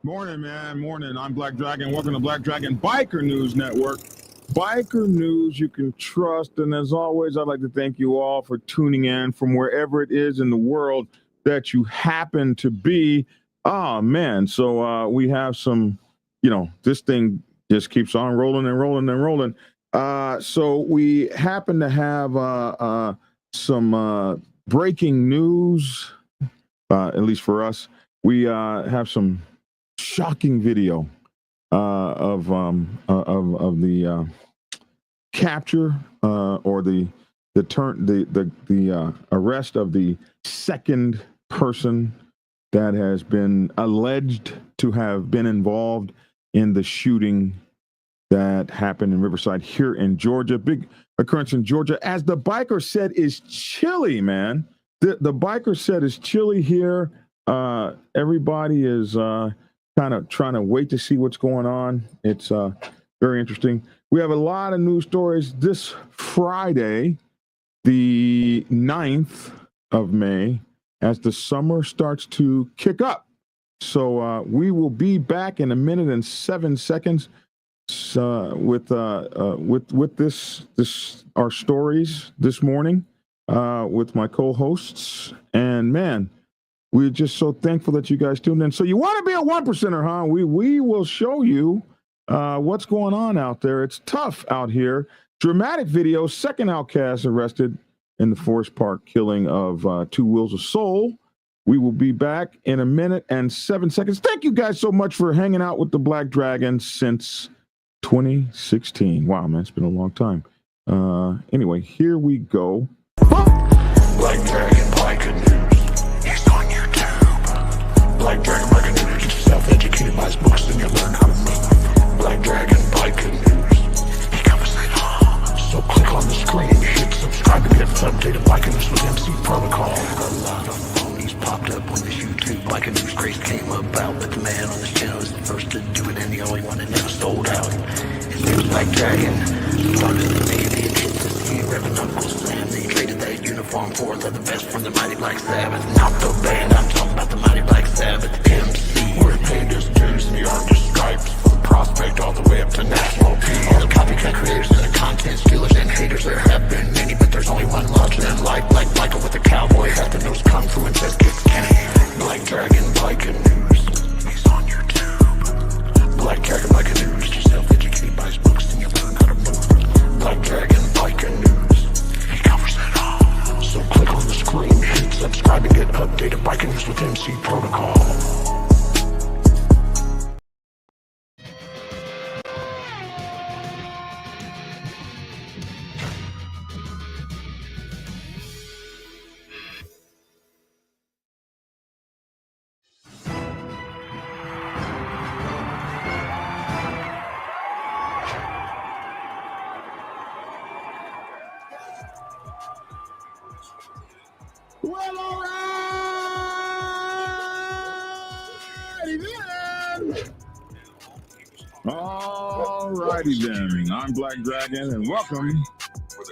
Morning, man. Morning. I'm Black Dragon. Welcome to Black Dragon Biker News Network. Biker news you can trust. And as always, I'd like to thank you all for tuning in from wherever it is in the world that you happen to be. Oh, man. So we have some, this thing just keeps on rolling and rolling and rolling. So we happen to have some breaking news, at least for us. We have some shocking video of the capture or the arrest of the second person that has been alleged to have been involved in the shooting that happened in Riverside here in Georgia. Big occurrence in Georgia. As the biker said, is chilly, man. The biker said is chilly here. Everybody is kind of trying to wait to see what's going on. It's very interesting. We have a lot of news stories this Friday, the 9th of May, as the summer starts to kick up. So we will be back in a minute and 7 seconds with this our stories this morning with my co-hosts. And man, we're just so thankful that you guys tuned in. So you want to be a 1%er, huh? We will show you what's going on out there. It's tough out here. Dramatic video, second outcast arrested in the Forest Park killing of two Wheels of Soul. We will be back in a minute and 7 seconds. Thank you guys so much for hanging out with the Black Dragon since 2016. Wow, man, it's been a long time. Anyway, here we go. Black Dragon Biker News. He's on YouTube. Black Dragon Biker News. Get yourself educated by his books and you'll learn how to move. Black Dragon Biker News. He covers it all. So click on the screen, hit subscribe to get updated Biker News with MC Protocol. A lot of phonies popped up when this YouTube Biker News craze came about, but the man on this channel is the first to do it and the only one that never sold out. His name is Black Dragon. Started the Navy and hit the sea, revving Uncle Sam. They traded that uniform for the vest from the Mighty Black Sabbath. Not the band, I'm talking about the Mighty Black Sabbath MC. Where he paid his dues and he earned his stripes from prospect all the way up to national peace. All the copycat creators and the content stealers and haters, there have been many, but there's only one larger than life. Black Biker with a cowboy hat that knows kung fu and says kick Kenny. Black Dragon Biker News. He's on YouTube. Black Dragon Biker News. Yourself educated by his books and you learn how to move. Black Dragon Biker News. He covers it all. So click on the screen, hit subscribe and get updated Biker News with MC Protocol. Well, all righty then. I'm Black Dragon, and welcome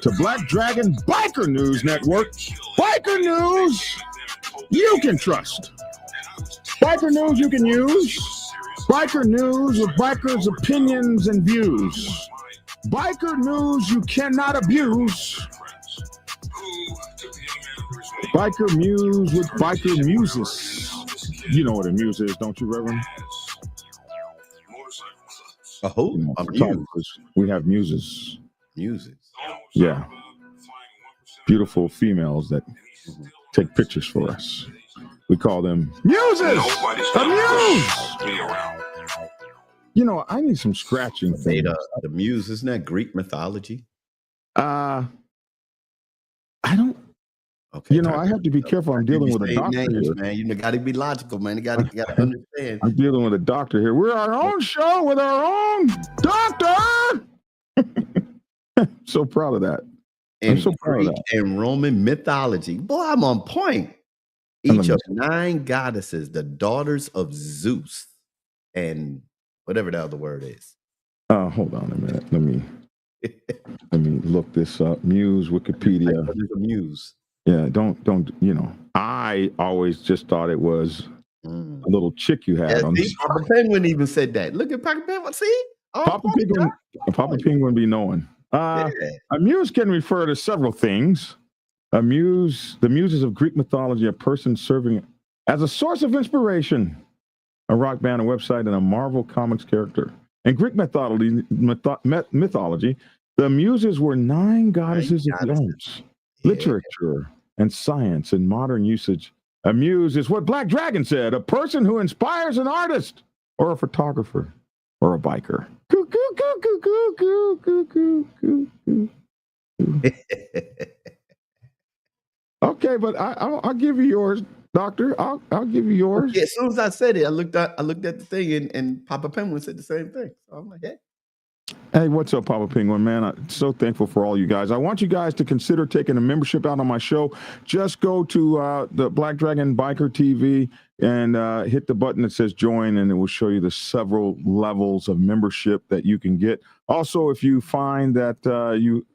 to Black Dragon Biker News Network. Biker news you can trust. Biker news you can use. Biker news with bikers' opinions and views. Biker news you cannot abuse. Biker Muse with Biker Muses. You know what a muse is, don't you, Reverend? Oh, we have muses. Muses. Yeah. Beautiful females that take pictures for us. We call them muses. A muse. You know, I need some scratching things. The muse, isn't that Greek mythology? I don't. Okay, I have to be careful. I'm dealing with a doctor here. Man. You got to be logical, man. You got to understand. I'm dealing with a doctor here. We're our own show with our own doctor. So proud of that. I'm so proud of that. And Roman mythology. Boy, I'm on point. Each of 9 goddesses, the daughters of Zeus, and whatever the other word is. Hold on a minute. Let me look this up. Muse, Wikipedia. There's a muse. Yeah, don't, I always just thought it was Mm. a little chick you Yeah, had on the see, Papa Penguin even said that. Look at Papa Penguin. See? Papa Penguin. Papa Penguin be knowing. Yeah. A muse can refer to several things. The muses of Greek mythology, a person serving as a source of inspiration, a rock band, a website, and a Marvel Comics character. In Greek mythology, the muses were 9 goddesses of the arts, literature, and science. In modern usage, a muse is what Black Dragon said: a person who inspires an artist, or a photographer, or a biker. Coo, coo, coo, coo, coo, coo, coo, coo, coo, coo. Okay, but I'll give you yours, Doctor. I'll give you yours. Yeah, as soon as I said it, I looked at the thing, and Papa Penguin said the same thing. So I'm like, hey. Hey, what's up, Papa Penguin, man? I'm so thankful for all you guys. I want you guys to consider taking a membership out on my show. Just go to the Black Dragon Biker TV and hit the button that says join, and it will show you the several levels of membership that you can get. Also, if you find that you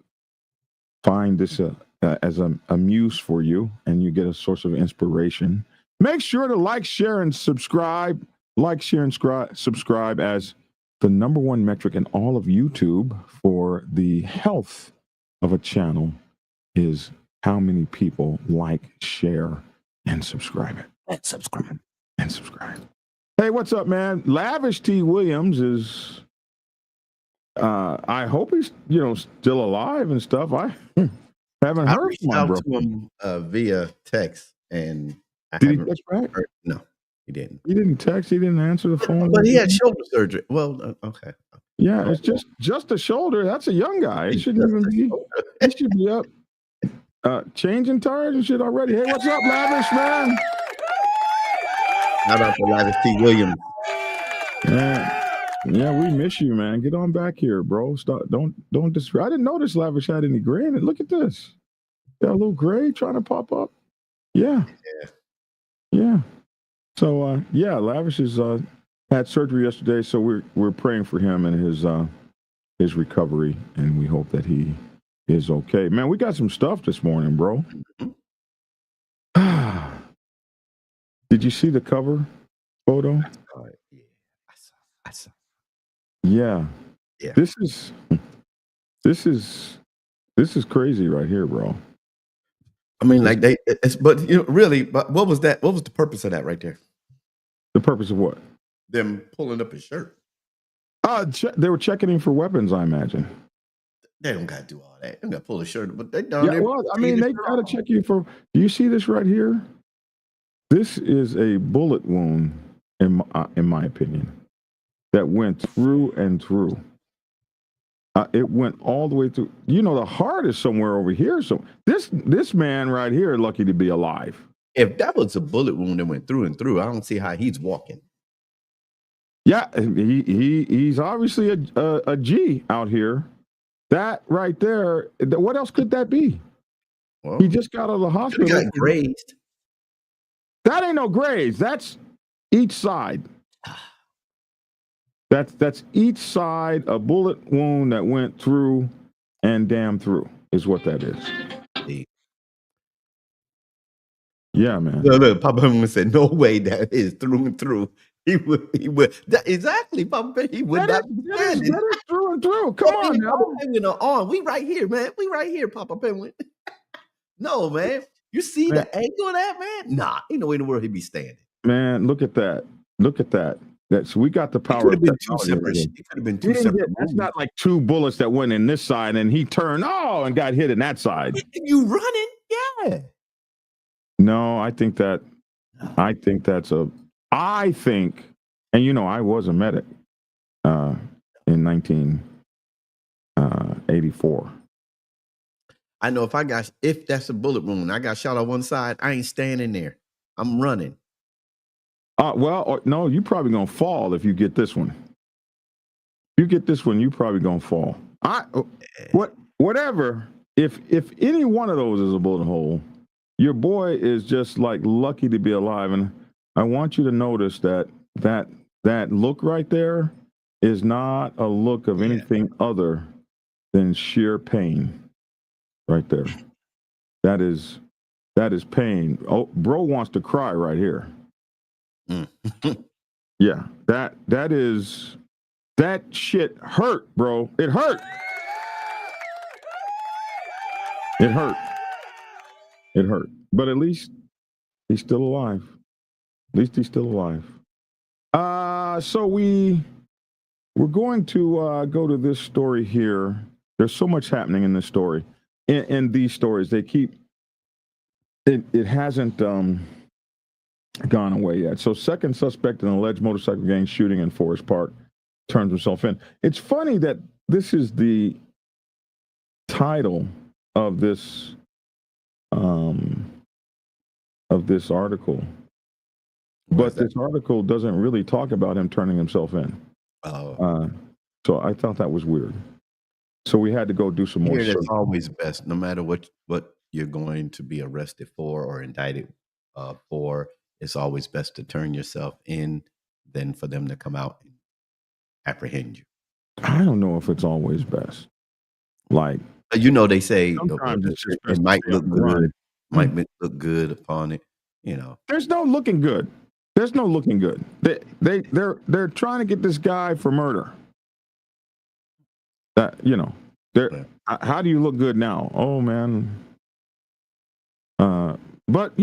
find this as a muse for you and you get a source of inspiration, make sure to like, share, and subscribe. Like, share, and subscribe, as the number one metric in all of YouTube for the health of a channel is how many people like, share, and subscribe it. And subscribe. And subscribe. Hey, what's up, man? Lavish T. Williams is, I hope he's, still alive and stuff. I haven't heard from him, bro. To him via text, and did he text back? No, he didn't. He didn't text. He didn't answer the phone. But he had shoulder surgery. Well, okay. Yeah, it's just a shoulder. That's a young guy. He shouldn't even be. He should be up changing tires and shit already. Hey, what's up, Lavish, man? How about the Lavish T. Williams? Yeah, we miss you, man. Get on back here, bro. Stop. Don't I didn't notice Lavish had any gray in it. Look at this. Got a little gray trying to pop up. Yeah. So Lavish is had surgery yesterday, so we're praying for him and his recovery, and we hope that he is okay. Man, we got some stuff this morning, bro. Did you see the cover photo? Yeah, I saw. Yeah. This is crazy right here, bro. I mean, like really, but what was that? What was the purpose of that right there? The purpose of what? Them pulling up his shirt. They were checking him for weapons, I imagine. They don't got to do all that. They don't got to pull his shirt, but they don't. Yeah, well, I mean, they got to check you for. Do you see this right here? This is a bullet wound, in my opinion, that went through and through. It went all the way through. The heart is somewhere over here. So this man right here, lucky to be alive. If that was a bullet wound that went through and through, I don't see how he's walking. Yeah, he's obviously a G out here. That right there. What else could that be? Well, he just got out of the hospital. He got grazed. That ain't no graze. That's each side. That's each side, a bullet wound that went through and damn through is what that is. Yeah, man. Look, Papa Penguin said, "No way that is through and through." He would. Exactly, Papa. He would not be standing. That is through and through. Come on, now. Papa Penguin on. We right here, man. We right here, Papa Penguin. No, man. You see the angle of that, man? Nah, ain't no way in the world he'd be standing. Man, look at that. So we got the power. It could have been two separate. That's not like two bullets that went in this side and he turned and got hit in that side. You running? Yeah. No, I think that's and I was a medic in 1984. I know if that's a bullet wound, I got shot on one side, I ain't standing there. I'm running. No, you probably gonna fall if you get this one. If you get this one, you probably gonna fall. Whatever. If any one of those is a bullet hole, your boy is just like lucky to be alive. And I want you to notice that look right there is not a look of anything other than sheer pain. Right there. That is pain. Oh, bro wants to cry right here. Mm. Yeah, that shit hurt, bro. It hurt. It hurt. It hurt. But at least he's still alive. At least he's still alive. So we're going to go to this story here. There's so much happening in this story. In these stories, they keep it hasn't gone away yet. So second suspect in an alleged motorcycle gang shooting in Forest Park turns himself in. It's funny that this is the title of this article, but this article doesn't really talk about him turning himself in. So I thought that was weird. So we had to go do some more. It's always best, no matter what you're going to be arrested for or indicted for. It's always best to turn yourself in than for them to come out and apprehend you. I don't know if it's always best. Like, they say sometimes it might look good, might look good upon it. There's no looking good. There's no looking good. They're trying to get this guy for murder. How do you look good now? Oh man. But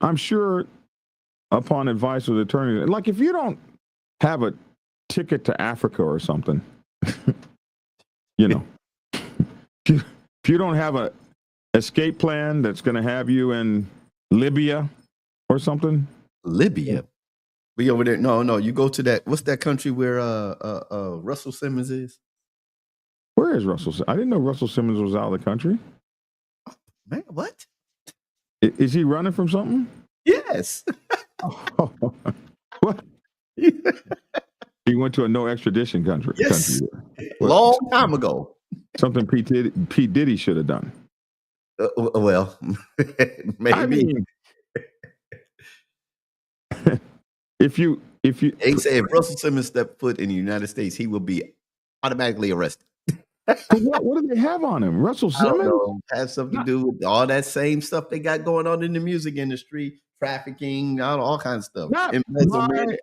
I'm sure upon advice of the attorney, like if you don't have a ticket to Africa or something, if you don't have a escape plan that's going to have you in Libya or something. Libya. We over there. No, you go to that. What's that country where Russell Simmons is? Where is Russell? I didn't know Russell Simmons was out of the country. Man, what? Is he running from something? Yes. What? He went to a no extradition country. Yes. Long time ago. Something P. Diddy should have done. Well, maybe. I mean, if you they say if Russell Simmons stepped foot in the United States, he will be automatically arrested. What do they have on him? Russell Simmons has something to do with all that same stuff they got going on in the music industry, trafficking, all kinds of stuff. Not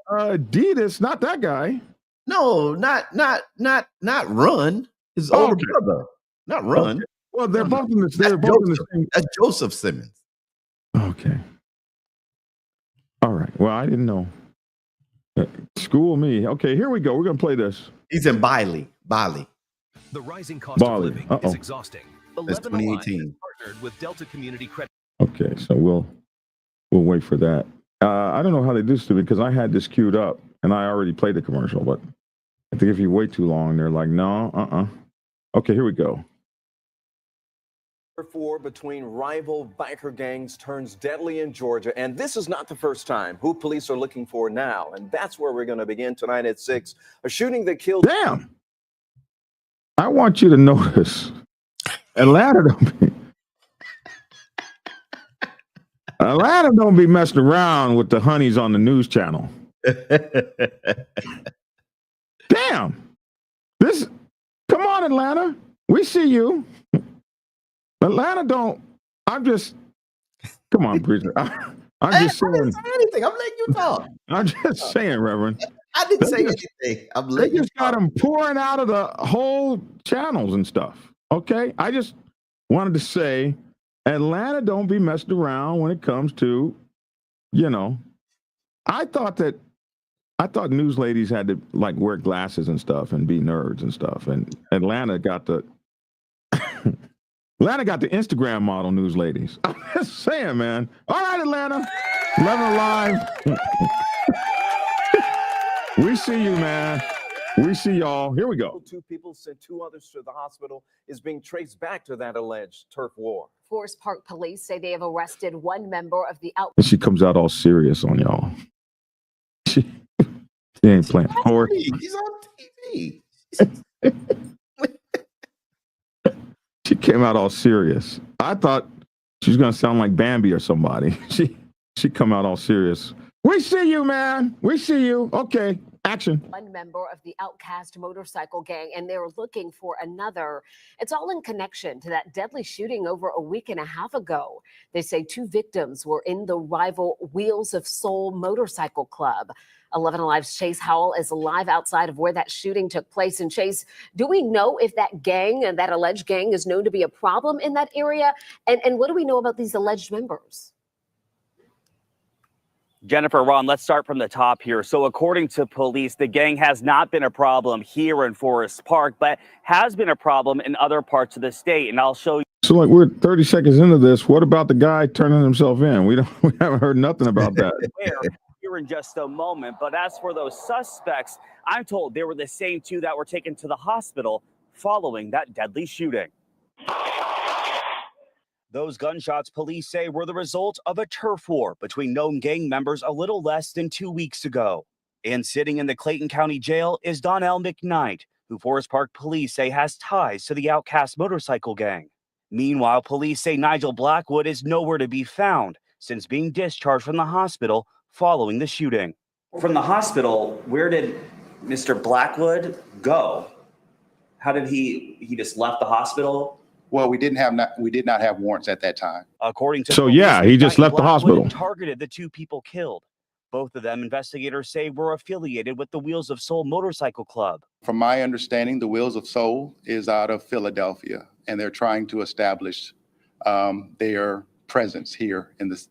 Adidas, not that guy. No, not Run. His older brother, not Run. Okay. Well, they're both in the same. That's Joseph Simmons. Okay. All right. Well, I didn't know. School me. Okay, here we go. We're gonna play this. He's in Bali. The rising cost of living is exhausting. That's 2018. Partnered with Delta Community Credit. Okay, so we'll wait for that. I don't know how they do this because I had this queued up and I already played the commercial, but I think if you wait too long, they're like, no, Okay, here we go. Four between rival biker gangs turns deadly in Georgia, and this is not the first time. Who police are looking for now, and that's where we're going to begin tonight at 6. A shooting that killed. Damn! I want you to notice, Atlanta don't be messing around with the honeys on the news channel. Damn! Come on, Atlanta. We see you. Atlanta don't. Come on, preacher. I'm just saying. I didn't say anything. I'm letting you talk. I'm just saying, Reverend. I didn't say anything. They just got them pouring out of the whole channels and stuff. Okay? I just wanted to say Atlanta don't be messed around when it comes to, I thought news ladies had to like wear glasses and stuff and be nerds and stuff. And Atlanta got the Instagram model news ladies. I'm just saying, man. All right, Atlanta. 11 Alive. We see you, man. We see y'all. Here we go. 2 people sent 2 others to the hospital is being traced back to that alleged turf war. Forest Park police say they have arrested 1 member of the And she comes out all serious on y'all. She ain't playing forward. He's on TV. She came out all serious. I thought she was gonna sound like Bambi or somebody. She come out all serious. We see you, man. We see you. Okay. Action. One member of the Outcast motorcycle gang, and they're looking for another. It's all in connection to that deadly shooting over a week and a half ago. They say 2 victims were in the rival Wheels of Soul motorcycle club. 11 Alive's Chase Howell is live outside of where that shooting took place. And Chase, do we know if that gang, that alleged gang, is known to be a problem in that area? And what do we know about these alleged members? Jennifer, Ron, let's start from the top here. So according to police, the gang has not been a problem here in Forest Park, but has been a problem in other parts of the state. And I'll show you. So like we're 30 seconds into this. What about the guy turning himself in? We haven't heard nothing about that. Here in just a moment. But as for those suspects, I'm told they were the same 2 that were taken to the hospital following that deadly shooting. Those gunshots, police say, were the result of a turf war between known gang members a little less than 2 weeks ago. And sitting in the Clayton County Jail is Donnell McKnight, who Forest Park police say has ties to the Outcast motorcycle gang. Meanwhile, police say Nigel Blackwood is nowhere to be found since being discharged from the hospital following the shooting. From the hospital, where did Mr. Blackwood go? How did he just left the hospital? Well, we did not have warrants at that time. According to police, he just left the hospital. Targeted the 2 people killed. Both of them, investigators say, were affiliated with the Wheels of Soul motorcycle club. From my understanding, the Wheels of Soul is out of Philadelphia, and they're trying to establish their presence here inside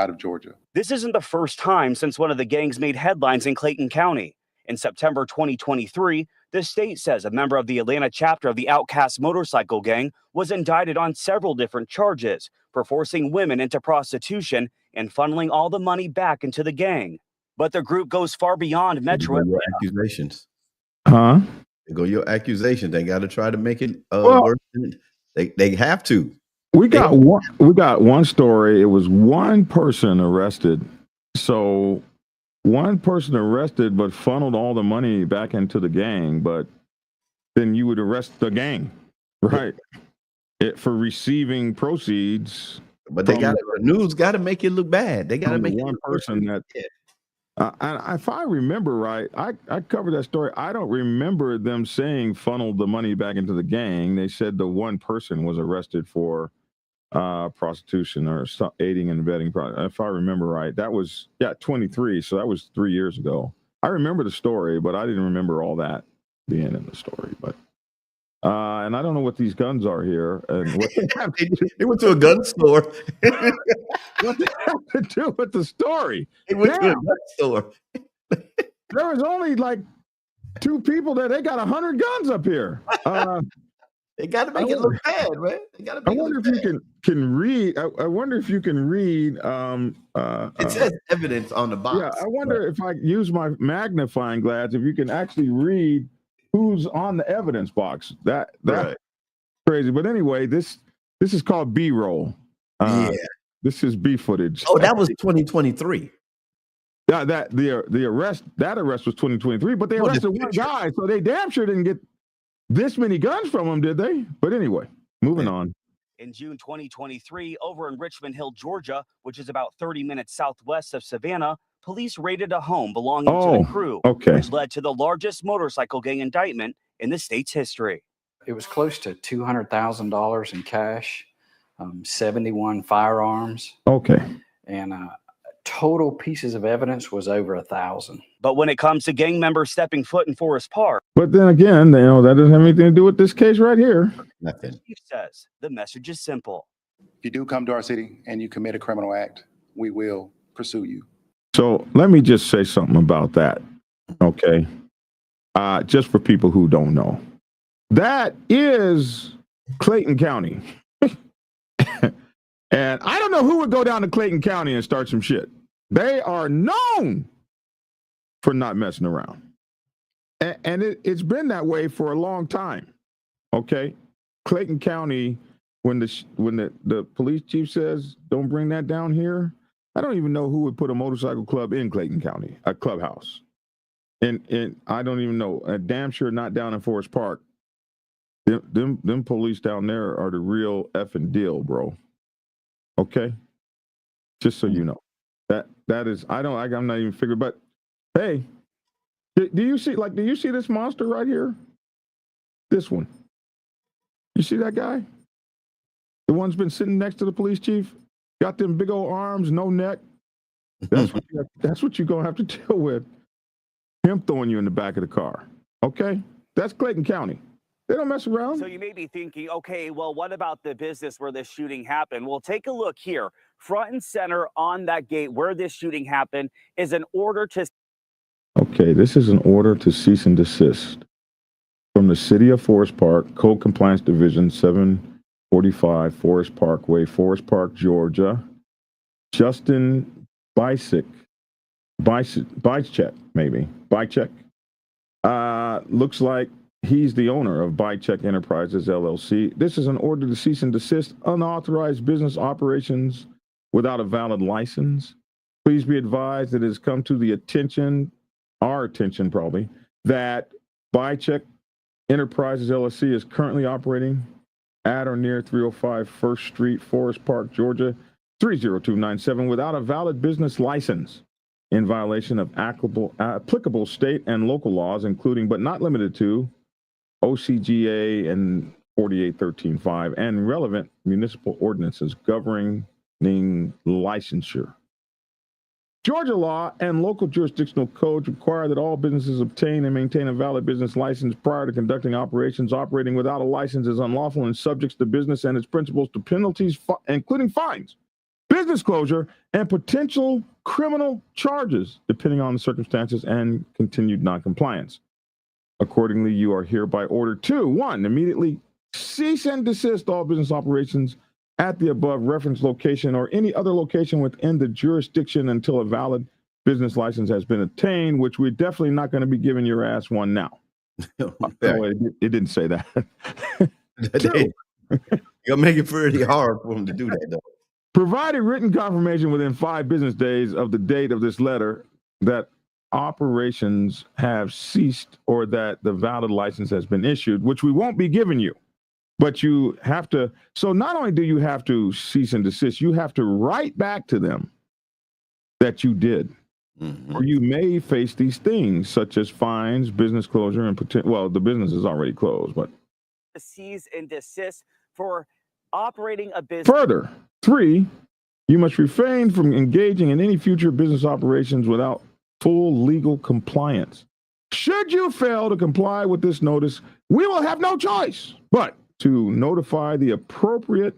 of Georgia. This isn't the first time since one of the gangs made headlines in Clayton County. In September 2023, the state says a member of the Atlanta chapter of the Outcast motorcycle gang was indicted on several different charges for forcing women into prostitution and funneling all the money back into the gang. But the group goes far beyond Metro Atlanta. Accusations. Huh? They go your accusation. They got to try to make it worse. They have to. We got one story. It was one person arrested. So one person arrested, but funneled all the money back into the gang. But then you would arrest the gang, right? For receiving proceeds. But they got the news got to make it look bad. They got to make one person that. And if I remember right, I covered that story. I don't remember them saying funneled the money back into the gang. They said the one person was arrested for prostitution or aiding and abetting. If I remember right, that was 23. So that was 3 years ago. I remember the story, but I didn't remember all that being in the story. But and I don't know what these guns are here. And what they went to a gun store. What they have to do with the story? They went to a gun store. There was only like 2 people there. They got 100 guns up here. They got to make it look bad, man. They got to. I wonder if you can read. I wonder if you can read. It says evidence on the box. Yeah, I wonder if I use my magnifying glass, if you can actually read who's on the evidence box. That's right. Crazy. But anyway, this is called B-roll. This is B footage. Oh, that was 2023. The arrest was 2023, but they arrested one guy, so they damn sure didn't get this many guns from him, did they? But anyway, moving on. In June 2023, over in Richmond Hill, Georgia, which is about 30 minutes southwest of Savannah, police raided a home belonging to the crew, which led to the largest motorcycle gang indictment in the state's history. It was close to $200,000 in cash, 71 firearms. Okay. And total pieces of evidence was over 1,000. But when it comes to gang members stepping foot in Forest Park, but then again, that doesn't have anything to do with this case right here. Nothing. He says the message is simple. If you do come to our city and you commit a criminal act, we will pursue you. So let me just say something about that. Okay. Just for people who don't know. That is Clayton County. And I don't know who would go down to Clayton County and start some shit. They are known for not messing around. And it's been that way for a long time. Okay. Clayton County, when the police chief says, don't bring that down here, I don't even know who would put a motorcycle club in Clayton County, a clubhouse. And I don't even know. Damn sure not down in Forest Park. Them police down there are the real effing deal, bro. Okay? Just so you know. I'm not even figuring, but Hey, do you see this monster right here? This one. You see that guy? The one's been sitting next to the police chief, got them big old arms, no neck. That's what you're gonna have to deal with. Him throwing you in the back of the car. Okay? That's Clayton County. They don't mess around. So you may be thinking, okay, well, what about the business where this shooting happened? Well, take a look here. Front and center on that gate where this shooting happened is an order to. Okay, this is an order to cease and desist from the City of Forest Park, Code Compliance Division, 745 Forest Parkway, Forest Park, Georgia. Justin Bycheck, maybe. Bycheck. Looks like he's the owner of Bycheck Enterprises, LLC. This is an order to cease and desist unauthorized business operations without a valid license. Please be advised that it has come to the attention, our attention probably, that Bycheck Enterprises, LLC is currently operating at or near 305 First Street, Forest Park, Georgia, 30297 without a valid business license, in violation of applicable state and local laws, including but not limited to OCGA and 48135 and relevant municipal ordinances governing licensure. Georgia law and local jurisdictional codes require that all businesses obtain and maintain a valid business license prior to conducting operations. Operating without a license is unlawful and subjects the business and its principals to penalties, including fines, business closure, and potential criminal charges, depending on the circumstances and continued noncompliance. Accordingly, you are hereby ordered to, 1, immediately cease and desist all business operations at the above referenced location or any other location within the jurisdiction until a valid business license has been obtained, which we're definitely not going to be giving your ass one now. No, it didn't say that. You'll make it pretty hard for them to do that, though. Provided written confirmation within 5 business days of the date of this letter that operations have ceased or that the valid license has been issued, which we won't be giving you. But you have to, so not only do you have to cease and desist, you have to write back to them that you did. Mm-hmm. Or you may face these things such as fines, business closure, and well, the business is already closed, but Cease and desist for operating a business. Further, 3, you must refrain from engaging in any future business operations without full legal compliance. Should you fail to comply with this notice, we will have no choice but to notify the appropriate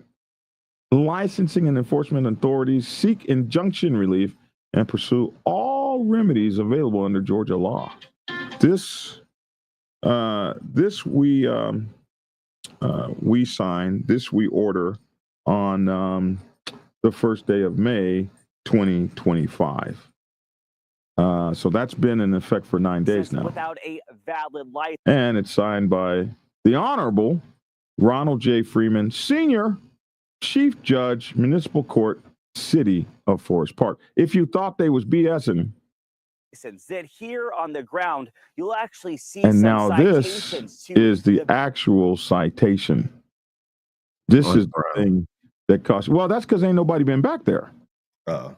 licensing and enforcement authorities, seek injunction relief, and pursue all remedies available under Georgia law. This we order on the first day of May 2025. So that's been in effect for 9 days now. Without a valid license. And it's signed by the Honorable Ronald J. Freeman, Senior Chief Judge, Municipal Court, City of Forest Park. If you thought they was BSing. Then here on the ground, you'll actually see and some now this is the actual citation. This is the thing that costs. Well, that's because ain't nobody been back there. You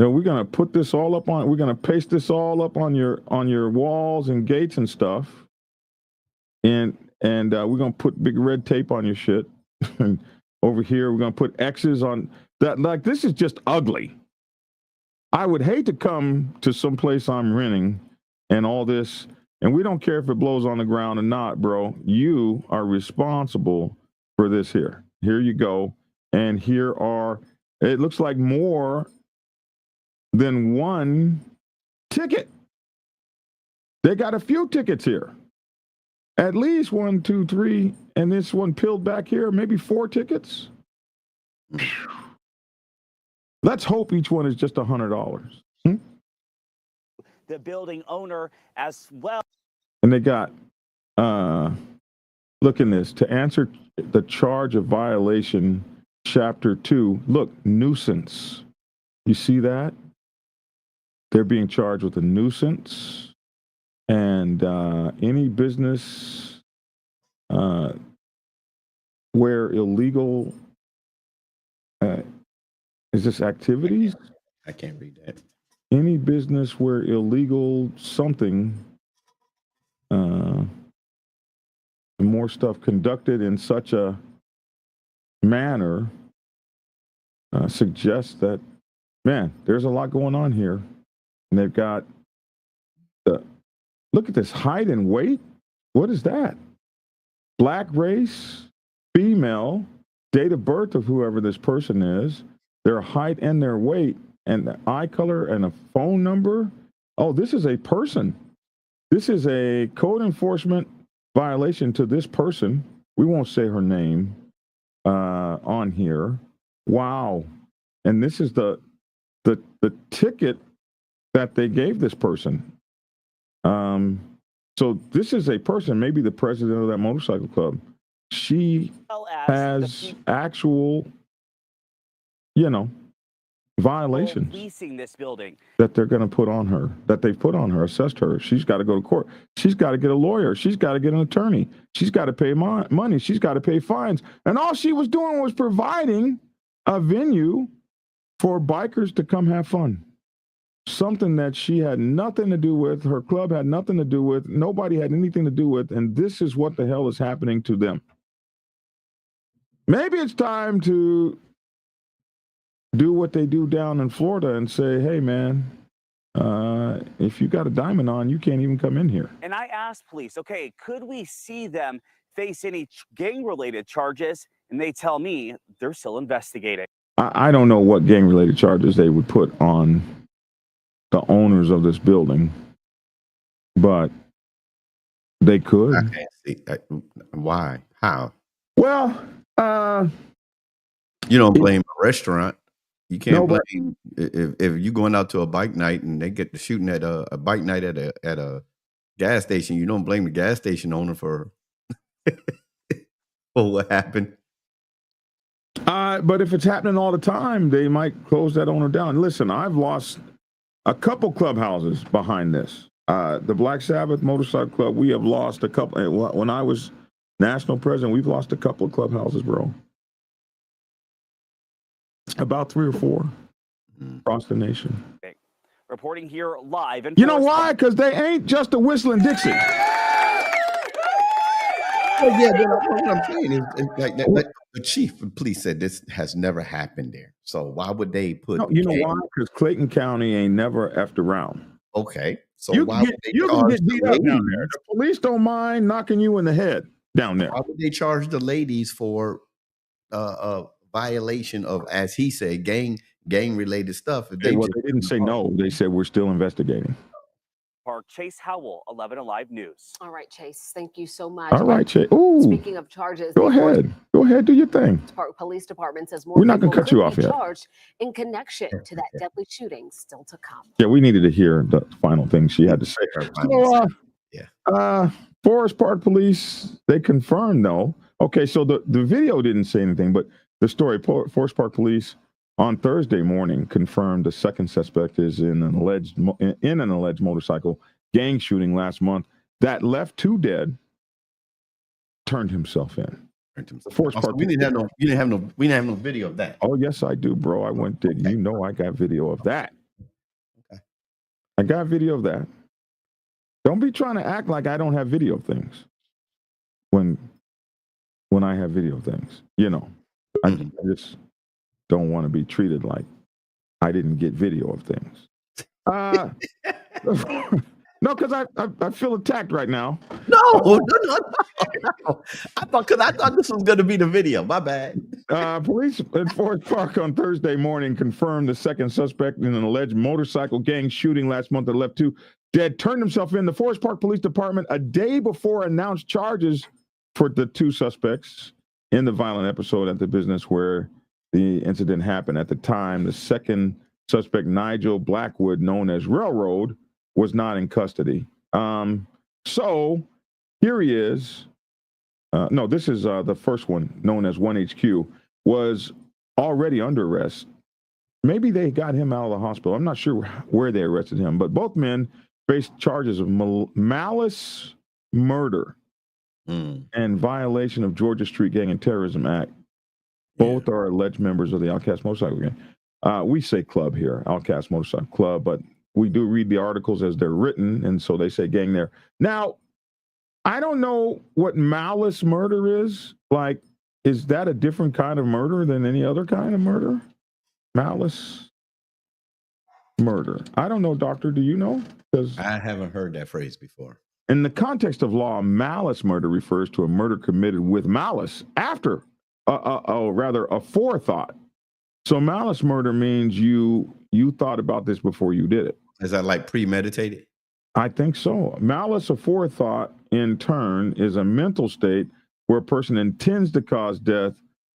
know, we're gonna put this all up on. We're gonna paste this all up on your walls and gates and stuff, and we're gonna put big red tape on your shit. And over here, we're gonna put X's on that. Like, this is just ugly. I would hate to come to some place I'm renting and all this, and we don't care if it blows on the ground or not, bro. You are responsible for this here. Here you go. And here are, it looks like more than one ticket. They got a few tickets here. At least 1, 2, 3, and this one peeled back here, maybe 4 tickets. Let's hope each one is just $100. The building owner as well. And they got, look in this, to answer the charge of violation, Chapter 2, look, nuisance. You see that? They're being charged with a nuisance, and any business where illegal, is this activities? I can't read that. any business where illegal something, more stuff conducted in such a manner suggests that, man, there's a lot going on here. And they've got look at this height and weight. What is that? Black race, female, date of birth of whoever this person is, their height and their weight, and the eye color and a phone number. Oh, this is a person. This is a code enforcement violation to this person. We won't say her name on here. Wow. And this is the ticket that they gave this person. So this is a person, maybe the president of that motorcycle club. She has actual, violations Leasing this building. that they're going to put on her, that they've put on her, assessed her. She's got to go to court. She's got to get a lawyer. She's got to get an attorney. She's got to pay money. She's got to pay fines. And all she was doing was providing a venue for bikers to come have fun. Something that she had nothing to do with, her club had nothing to do with, nobody had anything to do with, and this is what the hell is happening to them. Maybe it's time to do what they do down in Florida and say, hey, man, if you got a diamond on, you can't even come in here. And I asked police, okay, could we see them face any gang-related charges? And they tell me they're still investigating. I don't know what gang-related charges they would put on the owners of this building, but they could. I can't see why. How? Well, you don't blame a restaurant. You can't No, but- blame if you going out to a bike night and they get to shooting at a bike night at a gas station. You don't blame the gas station owner for what happened. But if it's happening all the time, they might close that owner down. Listen, I've lost a couple clubhouses behind this. The Black Sabbath Motorcycle Club, we have lost a couple. When I was national president, we've lost a couple of clubhouses, bro. About 3 or 4 across the nation. Reporting here live. You know why? Because they ain't just a whistling Dixie. Oh yeah, what I'm saying is like the chief of police said this has never happened there. So why would they put? No, you know why? Because Clayton County ain't never effed around. Okay, so You why can would get, they you can charge get the beat up down ladies? there. The police don't mind knocking you in the head down there. Why would they charge the ladies for a violation of, as he said, gang related stuff? If They just- didn't say no. They said we're still investigating. Park, Chase Howell, 11 Alive News. All right, Chase, thank you so much. All right, Shay. Ooh, Speaking of charges, go the Orange ahead. Go ahead, do your thing. Park Police Department says more We're not gonna people cut you could off be yet. charged in connection to that deadly shooting still to come. Yeah, we needed to hear the final thing she had to say. So, Forest Park Police, they confirmed though. Okay, so the video didn't say anything, but the story, Forest Park Police on Thursday morning confirmed the second suspect is in an alleged motorcycle gang shooting last month that left 2 dead, turned himself in. Forest Also, Park we didn't have no video of that. Oh, yes, I do, bro. I went digging. You know I got video of that. Okay. I got video of that. Don't be trying to act like I don't have video of things when I have video of things. I just don't want to be treated like I didn't get video of things. No, because I feel attacked right now. No. I thought this was going to be the video. My bad. Police at Forest Park on Thursday morning confirmed the second suspect in an alleged motorcycle gang shooting last month that left 2 dead turned himself in. The Forest Park Police Department a day before announced charges for the 2 suspects in the violent episode at the business where the incident happened. At the time, the second suspect, Nigel Blackwood, known as Railroad, was not in custody. So here he is. No, this is the first one, known as 1HQ, was already under arrest. Maybe they got him out of the hospital. I'm not sure where they arrested him, but both men faced charges of malice murder and violation of Georgia Street Gang and Terrorism Act. Both are alleged members of the Outcast Motorcycle Gang. We say club here, Outcast Motorcycle Club, but we do read the articles as they're written, and so they say gang there. Now, I don't know what malice murder is. Like, is that a different kind of murder than any other kind of murder? Malice murder. I don't know, doctor. Do you know? Because I haven't heard that phrase before. in the context of law, malice murder refers to a murder committed with malice after, rather, a forethought. So malice murder means you thought about this before you did it. Is that like premeditated? I think so. Malice of forethought, in turn, is a mental state where a person intends to cause death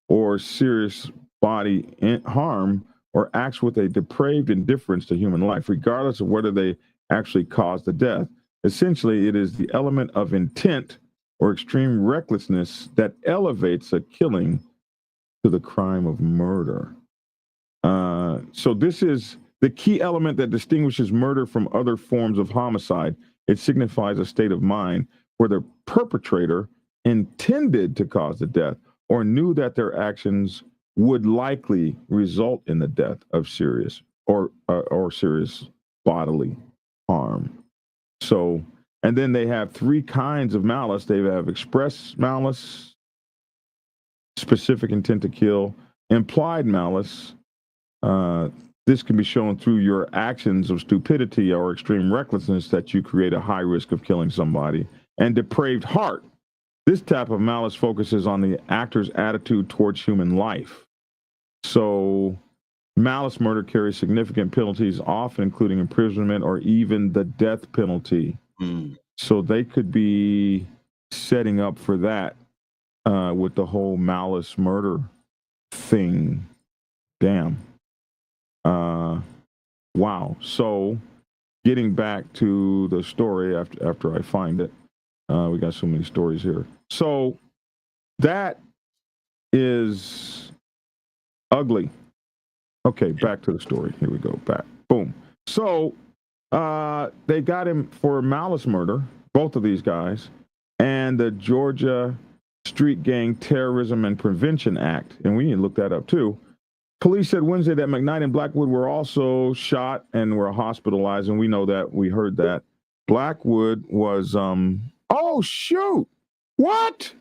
or serious body harm or acts with a depraved indifference to human life, regardless of whether they actually caused the death. Essentially, it is the element of intent or extreme recklessness that elevates a killing to the crime of murder. So this is the key element that distinguishes murder from other forms of homicide. It signifies a state of mind where the perpetrator intended to cause the death or knew that their actions would likely result in the death of serious or serious bodily harm. So, and then they have three kinds of malice. They have express malice, specific intent to kill, implied malice. This can be shown through your actions of stupidity or extreme recklessness that you create a high risk of killing somebody. And depraved heart. This type of malice focuses on the actor's attitude towards human life. So malice murder carries significant penalties, often including imprisonment or even the death penalty. So they could be setting up for that with the whole malice murder thing. Damn. Wow. So getting back to the story after I find it, we got so many stories here. So that is ugly. Okay, back to the story. Here we go. Back. Boom. So they got him for malice murder, both of these guys, and the Georgia Street Gang Terrorism and Prevention Act. And we need to look that up too. Police said Wednesday that McKnight and Blackwood were also shot and were hospitalized, and we know that. We heard that. Blackwood was, oh, shoot. What?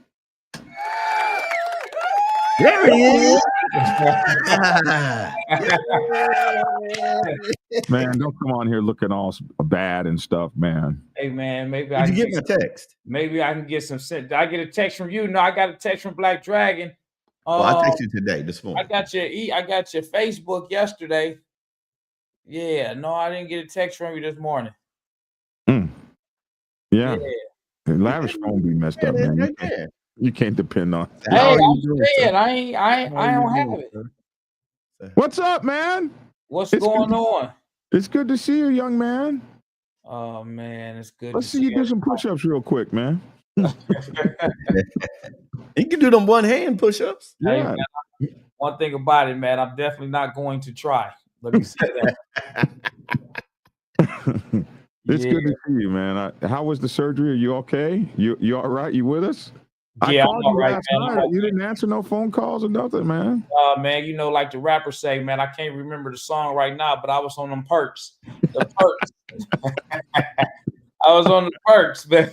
There he is. Man, don't come on here looking all bad and stuff, man. Hey, man, maybe Did I you can get my text? maybe I can get some sense. Did I get a text from you? No, I got a text from Black Dragon. Well, I texted you today, this I morning. got your Facebook yesterday. Yeah, no, I didn't get a text from you this morning. Yeah. The lavish phone be messed up, man. You can't depend on. Hey, I'm saying I don't have it. What's up, man? What's going on? It's good to see you, young man. Oh man, it's good. Let's see you do some push-ups real quick, man. You can do them one-hand push-ups. Hey, Yeah. man, one thing about it, man, I'm definitely not going to try. Let me say that. It's good to see you, man. How was the surgery? Are you okay? You all right? You with us? Yeah, I called I'm all you right, last man. night. You didn't answer no phone calls or nothing, man. Man, you know, like the rappers say, man, I can't remember the song right now, but I was on them perks. The perks. I was on the perks, man.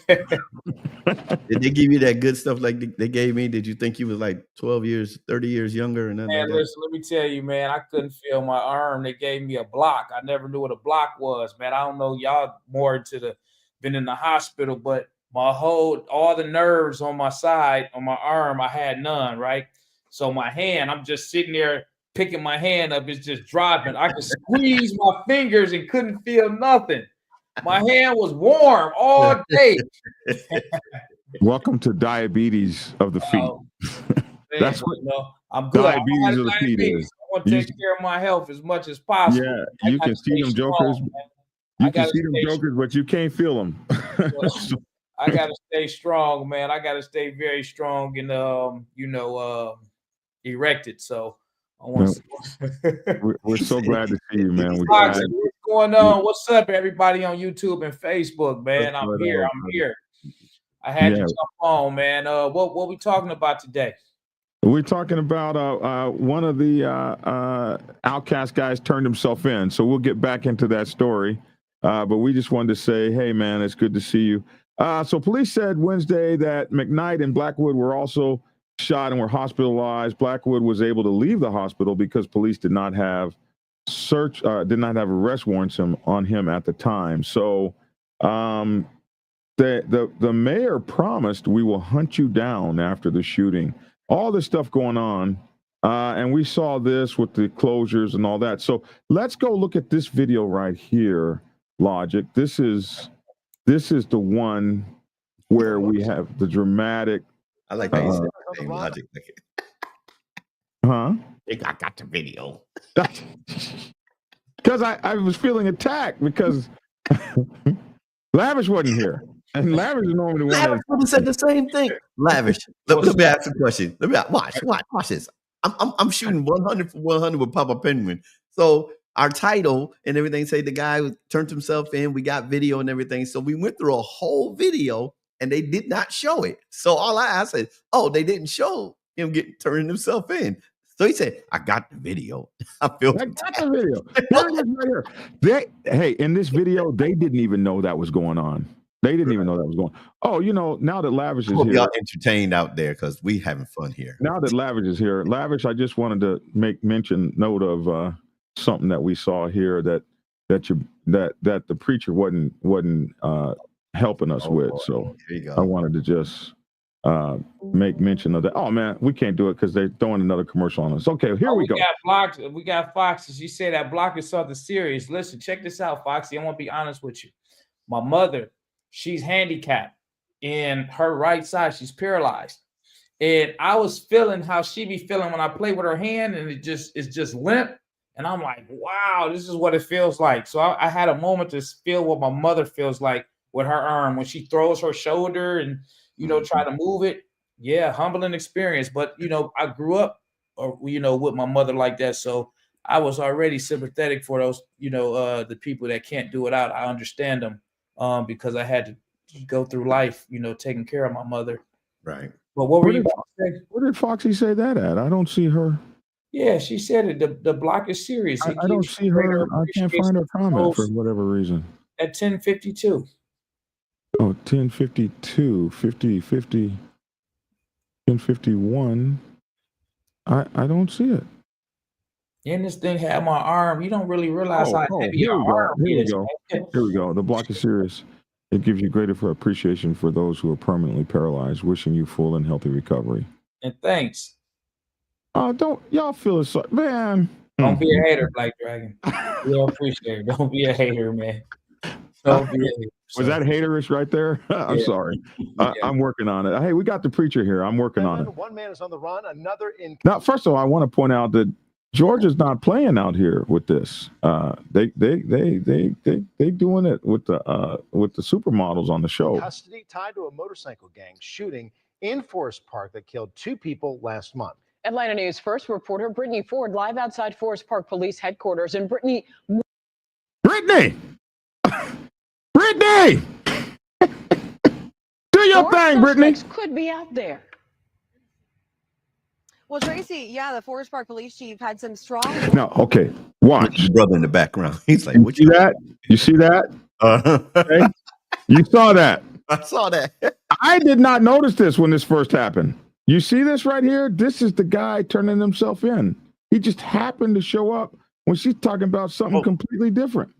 Did they give you that good stuff like they gave me? Did you think you was like 12 years, 30 years younger? And Man, listen, let me tell you, man, I couldn't feel my arm. They gave me a block. I never knew what a block was, man. I don't know, y'all more into been in the hospital, but all the nerves on my side, on my arm, I had none, right? So my hand, I'm just sitting there picking my hand up, it's just dropping. I could squeeze my fingers and couldn't feel nothing. My hand was warm all day. Welcome to diabetes of the feet. That's what I'm good. diabetes of the feet is. I want to take care of my health as much as possible. Yeah, you can see them jokers. You can see them jokers, but you can't feel them. I gotta stay strong, man. I gotta stay very strong and erected. So I want we're so glad to see you, man. What's going on? What's up, everybody on YouTube and Facebook, man? I'm here. I had to jump on, man. What we talking about today? We're talking about one of the Outcast guys turned himself in. So we'll get back into that story. But we just wanted to say, hey, man, it's good to see you. So police said Wednesday that McKnight and Blackwood were also shot and were hospitalized. Blackwood was able to leave the hospital because police did not have arrest warrants on him at the time. So the mayor promised we will hunt you down after the shooting. All this stuff going on. And we saw this with the closures and all that. So let's go look at this video right here, Logic. This is the one where we have the dramatic. I like how you said the name, Logic. Huh? I got the video. Because I was feeling attacked because Lavish wasn't here. And Lavish is normally one Lavish would have said the same thing. Lavish, let me ask a question. Let me watch this. I'm shooting 100 for 100 with Papa Penguin. So our title and everything say the guy turned himself in. We got video and everything. So we went through a whole video and they did not show it. So all I said, oh, they didn't show him turning himself in. So he said, I got the video. I got the video. Here it is right here. In this video, they didn't even know that was going on. They didn't even know that was going on. Oh, now that Lavish is here. Y'all entertained out there because we having fun here. Now that Lavish is here, Lavish, I just wanted to make note of something that we saw here that the preacher wasn't helping us with. So I wanted to just make mention of that. Oh man, we can't do it because they're throwing another commercial on us. Okay, here we go. We got Foxy. You say that block is something serious. Listen, check this out, Foxy. I want to be honest with you. My mother, she's handicapped in her right side. She's paralyzed. And I was feeling how she be feeling when I play with her hand and it's just limp. And I'm like, wow, this is what it feels like. So I had a moment to feel what my mother feels like with her arm when she throws her shoulder and, try to move it. Yeah, humbling experience. But, I grew up, with my mother like that. So I was already sympathetic for those, the people that can't do it out. I understand them. Because I had to go through life, taking care of my mother. Right. But what were you about to say? Where did Foxy say that at? I don't see her. Yeah, she said it. The block is serious. I don't see her. I can't find her comment for whatever reason. At 10:52. Oh, 10:52, 50, 10:51. I don't see it. And this thing had my arm. You don't really realize how heavy your arm is. Here we go. The block is serious. It gives you greater appreciation for those who are permanently paralyzed. Wishing you full and healthy recovery. And thanks. Don't y'all feel it, man? Don't be a hater, Black Dragon. We appreciate it. Don't be a hater, man. Don't be a hater. Was that haterish right there? I'm sorry. I'm working on it. Hey, we got the preacher here. I'm working on it. One man is on the run. Another in. Now, first of all, I want to point out that Georgia's not playing out here with this. They doing it with the supermodels on the show. Custody tied to a motorcycle gang shooting in Forest Park that killed 2 people last month. Atlanta News First reporter Brittany Ford live outside Forest Park Police headquarters. And Brittany, do your thing, Brittany. Could be out there. Well, Tracy, yeah, the Forest Park police chief had some strong. No, okay. Watch. Your brother in the background. He's like, "What you see that? You see that? Okay. You saw that. I saw that. I did not notice this when this first happened. You see this right here? This is the guy turning himself in. He just happened to show up when she's talking about something completely different.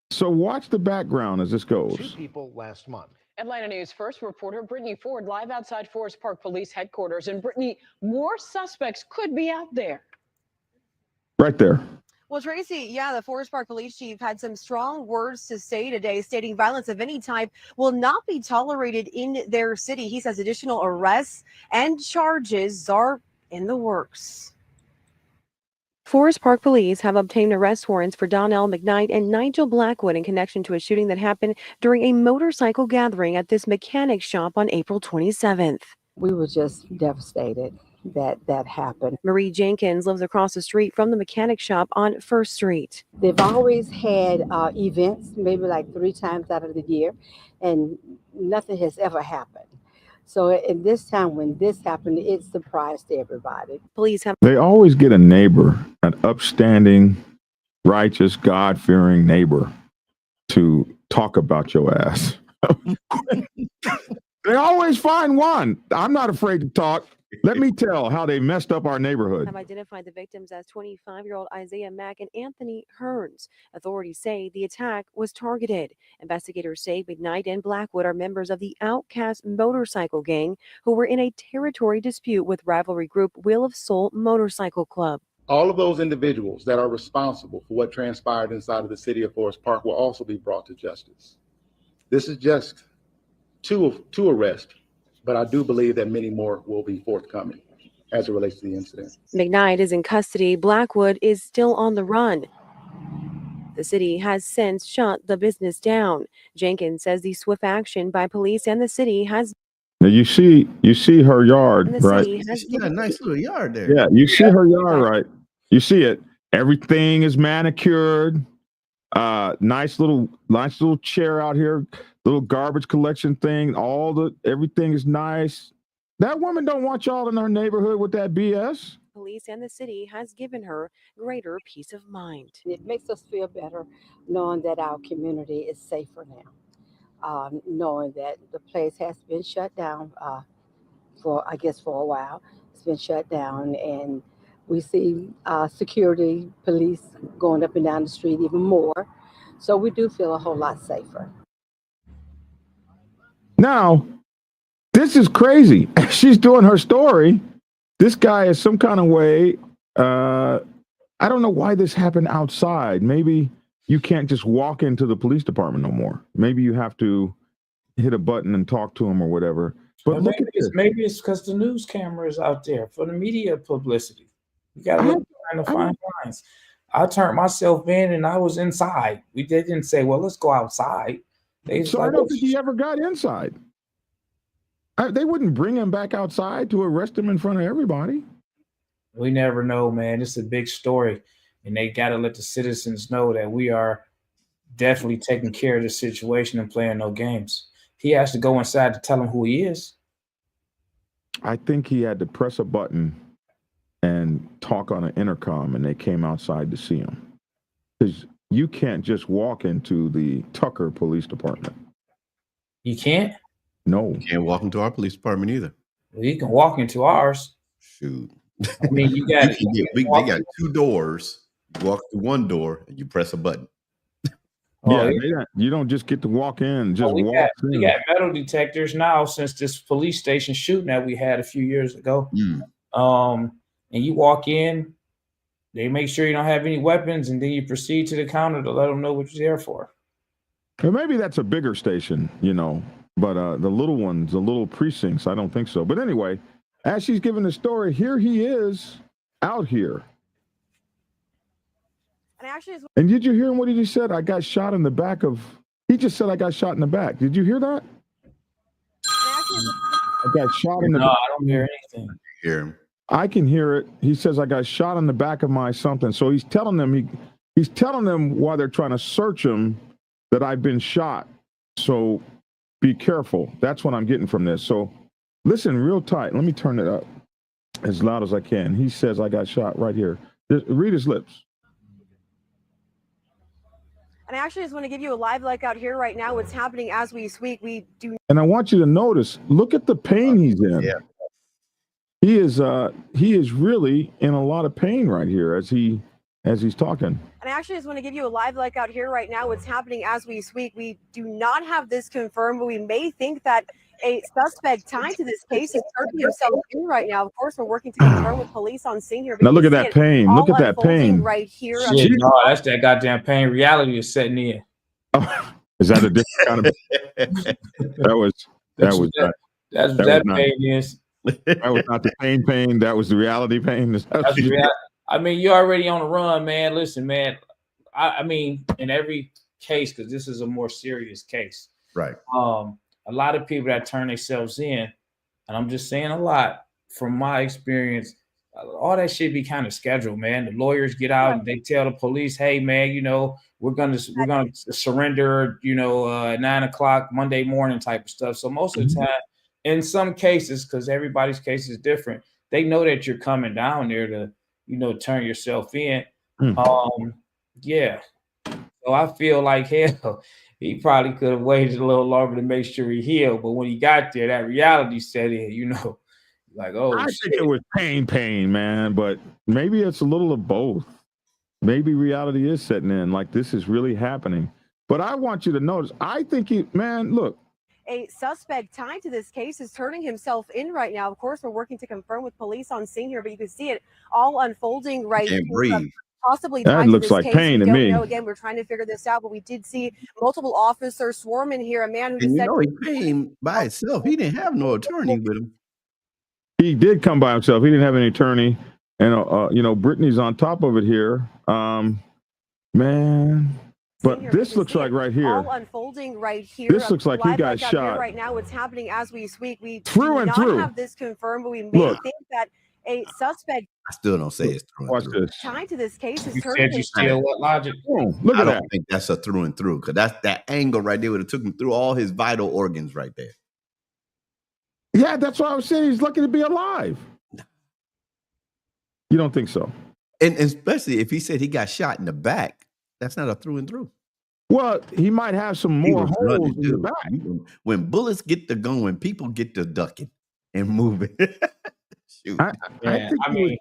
So watch the background as this goes. 2 people last month. Atlanta News First reporter Brittany Ford live outside Forest Park Police headquarters. And Brittany, more suspects could be out there. Right there. Well, Tracy, yeah, the Forest Park police chief had some strong words to say today, stating violence of any type will not be tolerated in their city. He says additional arrests and charges are in the works. Forest Park police have obtained arrest warrants for Donnell McKnight and Nigel Blackwood in connection to a shooting that happened during a motorcycle gathering at this mechanic shop on April 27th. We were just devastated that happened. Marie Jenkins lives across the street from the mechanic shop on First Street. They've always had events, maybe like 3 times out of the year, and nothing has ever happened. So in this time when this happened, it surprised everybody. Police have. They always get a neighbor, an upstanding righteous, God-fearing neighbor to talk about your ass. They always find one. I'm not afraid to talk. Let me tell how they messed up our neighborhood. Have identified the victims as 25-year-old Isaiah Mack and Anthony Hearns. Authorities say the attack was targeted. Investigators say McKnight and Blackwood are members of the Outcast motorcycle gang who were in a territory dispute with rivalry group Wheel of Soul Motorcycle Club. All of those individuals that are responsible for what transpired inside of the city of Forest Park will also be brought to justice. This is just two arrests, but I do believe that many more will be forthcoming as it relates to the incident. McKnight is in custody. Blackwood is still on the run. The city has since shut the business down. Jenkins says the swift action by police and the city has. Now you see her yard, right? She's got a nice little yard there. Yeah, you see her yard, right? You see it. Everything is manicured. Nice little chair out here. Little garbage collection thing. Everything is nice. That woman don't want y'all in her neighborhood with that BS. Police and the city has given her greater peace of mind. It makes us feel better knowing that our community is safer now. Knowing that the place has been shut down for a while. It's been shut down, and we see security, police going up and down the street even more. So we do feel a whole lot safer. Now, this is crazy. She's doing her story. This guy is some kind of way. I don't know why this happened outside. Maybe you can't just walk into the police department no more. Maybe you have to hit a button and talk to him or whatever. But look at this. Maybe it's because the news camera is out there for the media publicity. You got to look behind the fine lines. I turned myself in and I was inside. They didn't say, well, let's go outside. So I don't think he ever got inside. They wouldn't bring him back outside to arrest him in front of everybody. We never know, man. It's a big story. And they got to let the citizens know that we are definitely taking care of the situation and playing no games. He has to go inside to tell them who he is. I think he had to press a button and talk on an intercom, and they came outside to see him. Because you can't just walk into the Tucker Police Department. You can't? No. You can't walk into our police department either. Well, you can walk into ours. Shoot. I mean, you got they got two doors. You walk through one door and you press a button. You don't just get to walk in. Just we walk in. got metal detectors now since this police station shooting that we had a few years ago. And you walk in, they make sure you don't have any weapons, and then you proceed to the counter to let them know what you're there for. Well, maybe that's a bigger station, but the little ones, the little precincts, I don't think so. But anyway, as she's giving the story, here he is out here. And did you hear what he just said? I got shot in the back of. He just said I got shot in the back. Did you hear that? I got shot in the back. No, I don't hear anything. Hear him. I can hear it. He says I got shot in the back of my something. So he's telling them he's telling them while they're trying to search him that I've been shot. So be careful. That's what I'm getting from this. So listen real tight. Let me turn it up as loud as I can. He says I got shot right here. Read his lips. And I actually just want to give you a live look out here right now. What's happening as we speak. And I want you to notice, look at the pain he's in. Yeah. He is really in a lot of pain right here as he's talking. And I actually just want to give you a live look out here right now. What's happening as we speak. We do not have this confirmed, but we may think that a suspect tied to this case is turning himself in right now. Of course, we're working to confirm with police on scene here. Now look at that pain. Look at that pain. Right here. Shit, no, that's that goddamn pain. Reality is setting in. Oh, is that a different kind of? That's that pain is. That was not the pain. That was the reality pain. That's reality. I mean, you're already on the run, man. Listen, man. I mean, in every case, because this is a more serious case, right? A lot of people that turn themselves in, and I'm just saying a lot from my experience, all that shit be kind of scheduled, man. The lawyers get out and they tell the police, "Hey, man, we're gonna surrender, at 9 o'clock Monday morning," type of stuff. So most of the time, in some cases, because everybody's case is different, they know that you're coming down there to, turn yourself in. Yeah. So I feel like hell, he probably could have waited a little longer to make sure he healed. But when he got there, that reality set in, like, oh I think shit. it was pain, man, but maybe it's a little of both. Maybe reality is setting in, like this is really happening. But I want you to notice, I think look. A suspect tied to this case is turning himself in right now. Of course, we're working to confirm with police on scene here, but you can see it all unfolding right Can't here. breathe. Possibly That tied to looks this like case. pain We to don't me. know. Again, we're trying to figure this out, but we did see multiple officers swarm in here. A man who And just you said know he came by himself. He didn't have no attorney with him. He did come by himself. He didn't have any attorney. And, Brittany's on top of it here. Man. But this looks like right here. all unfolding right here. This looks like he Live got back out here shot. right now. What's happening as we speak? We Through do and not through. have this confirmed, but we may Look. think that a suspect I still don't say it's through and Watch through. this. tied to this case is You turning said you still what logic? Oh, look I at don't that. think that's a through and through because that's that angle right there would have took him through all his vital organs right there. Yeah, that's what I was saying. He's lucky to be alive. You don't think so? And especially if he said he got shot in the back, that's not a through and through. Well, he might have some He more was holes running, in the dude. back. When bullets get to going, people get to ducking and moving. Shoot. I Yeah, think I he was mean,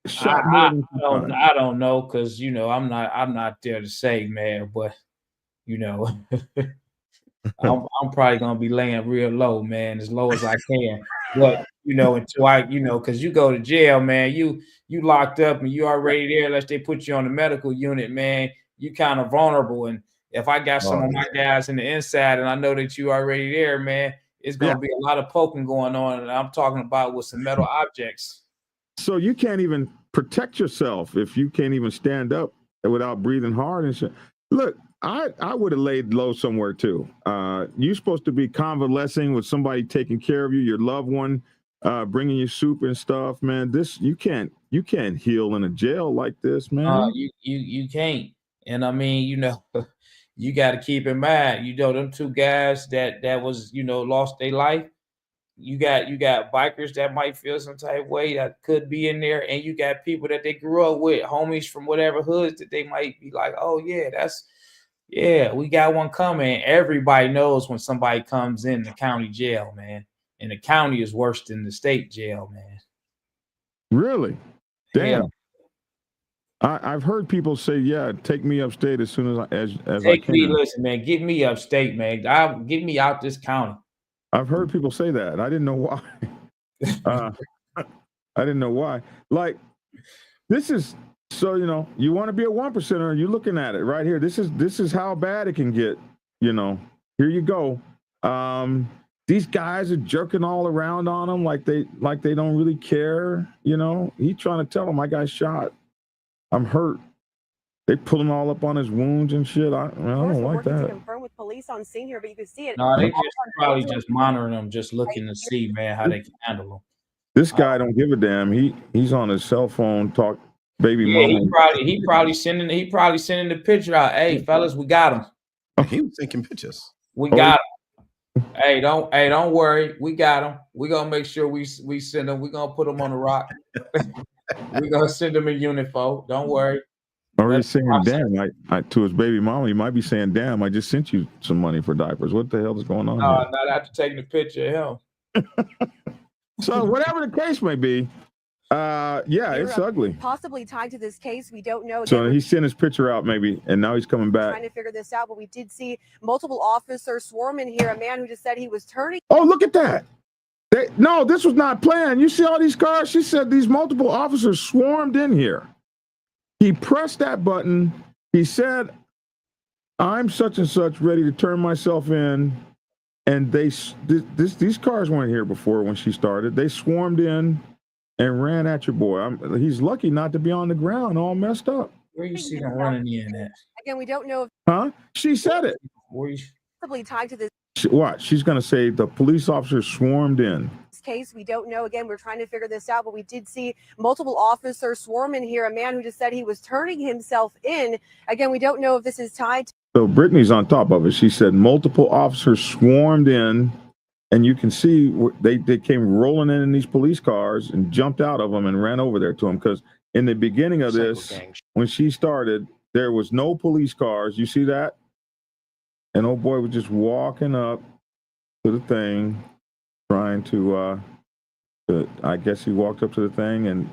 shot more than two times. I don't know because I'm not there to say, man, but I'm probably gonna be laying real low, man, as low as I can. But until I, because you go to jail, man, you locked up and you already there, unless they put you on the medical unit, man, you kind of vulnerable. And if I got some of my guys in the inside and I know that you already there, man, it's gonna be a lot of poking going on. And I'm talking about with some metal objects. So you can't even protect yourself if you can't even stand up without breathing hard and shit. Look, I would have laid low somewhere too. You're supposed to be convalescing with somebody taking care of you, your loved one, bringing you soup and stuff, man. This you can't heal in a jail like this, man. You can't. And I mean, you got to keep in mind, them two guys that was, lost their life. You got bikers that might feel some type of way that could be in there, and you got people that they grew up with, homies from whatever hoods that they might be like, oh yeah, we got one coming. Everybody knows when somebody comes in the county jail, man, and the county is worse than the state jail, man. Really? Damn. Yeah. I've heard people say, yeah, take me upstate as soon as I Take can. me, listen, man, get me upstate, man. Get me out this county. I've heard people say that. I didn't know why. I didn't know why. Like, this is so, you want to be a 1%er, you're looking at it right here. This is how bad it can get, Here you go. These guys are jerking all around on him like they don't really care, He's trying to tell them I got shot. I'm hurt. They pull him all up on his wounds and shit. I don't like working to that. confirm with police on scene here, but you can see it. No, they probably just monitoring them, just looking to see, man, how they can handle them. This guy don't give a damn. He's on his cell phone, talk baby mama. He probably sending the picture out. Hey, fellas, we got him. He was taking pictures. We got him. Hey, don't worry. We got him. We're gonna make sure we send him. We're gonna put him on the rock. We're gonna send him a uniform. Don't worry. Or he's saying, damn, I to his baby mama, he might be saying, damn, I just sent you some money for diapers. What the hell is going on? Not after taking the picture of him. So whatever the case may be, it's ugly. Possibly tied to this case, we don't know. So he sent his picture out maybe, and now he's coming back. Trying to figure this out, but we did see multiple officers swarm in here. A man who just said he was turning. Oh, look at that. No, this was not planned. You see all these cars? She said these multiple officers swarmed in here. He pressed that button. He said, I'm such and such ready to turn myself in. And these cars weren't here before when she started. They swarmed in and ran at your boy. He's lucky not to be on the ground all messed up. Where you see them running in at? Again, we don't know if Huh? She said it. possibly tied to this What? She's going to say the police officers swarmed in. case. We don't know. Again, we're trying to figure this out, but we did see multiple officers swarm in here. A man who just said he was turning himself in. Again, we don't know if this is tied to. So Brittany's on top of it. She said multiple officers swarmed in, and you can see they came rolling in these police cars and jumped out of them and ran over there to him. Because in the beginning of this, when she started, There was no police cars. You see that? And old boy was just walking up to the thing, trying to I guess he walked up to the thing and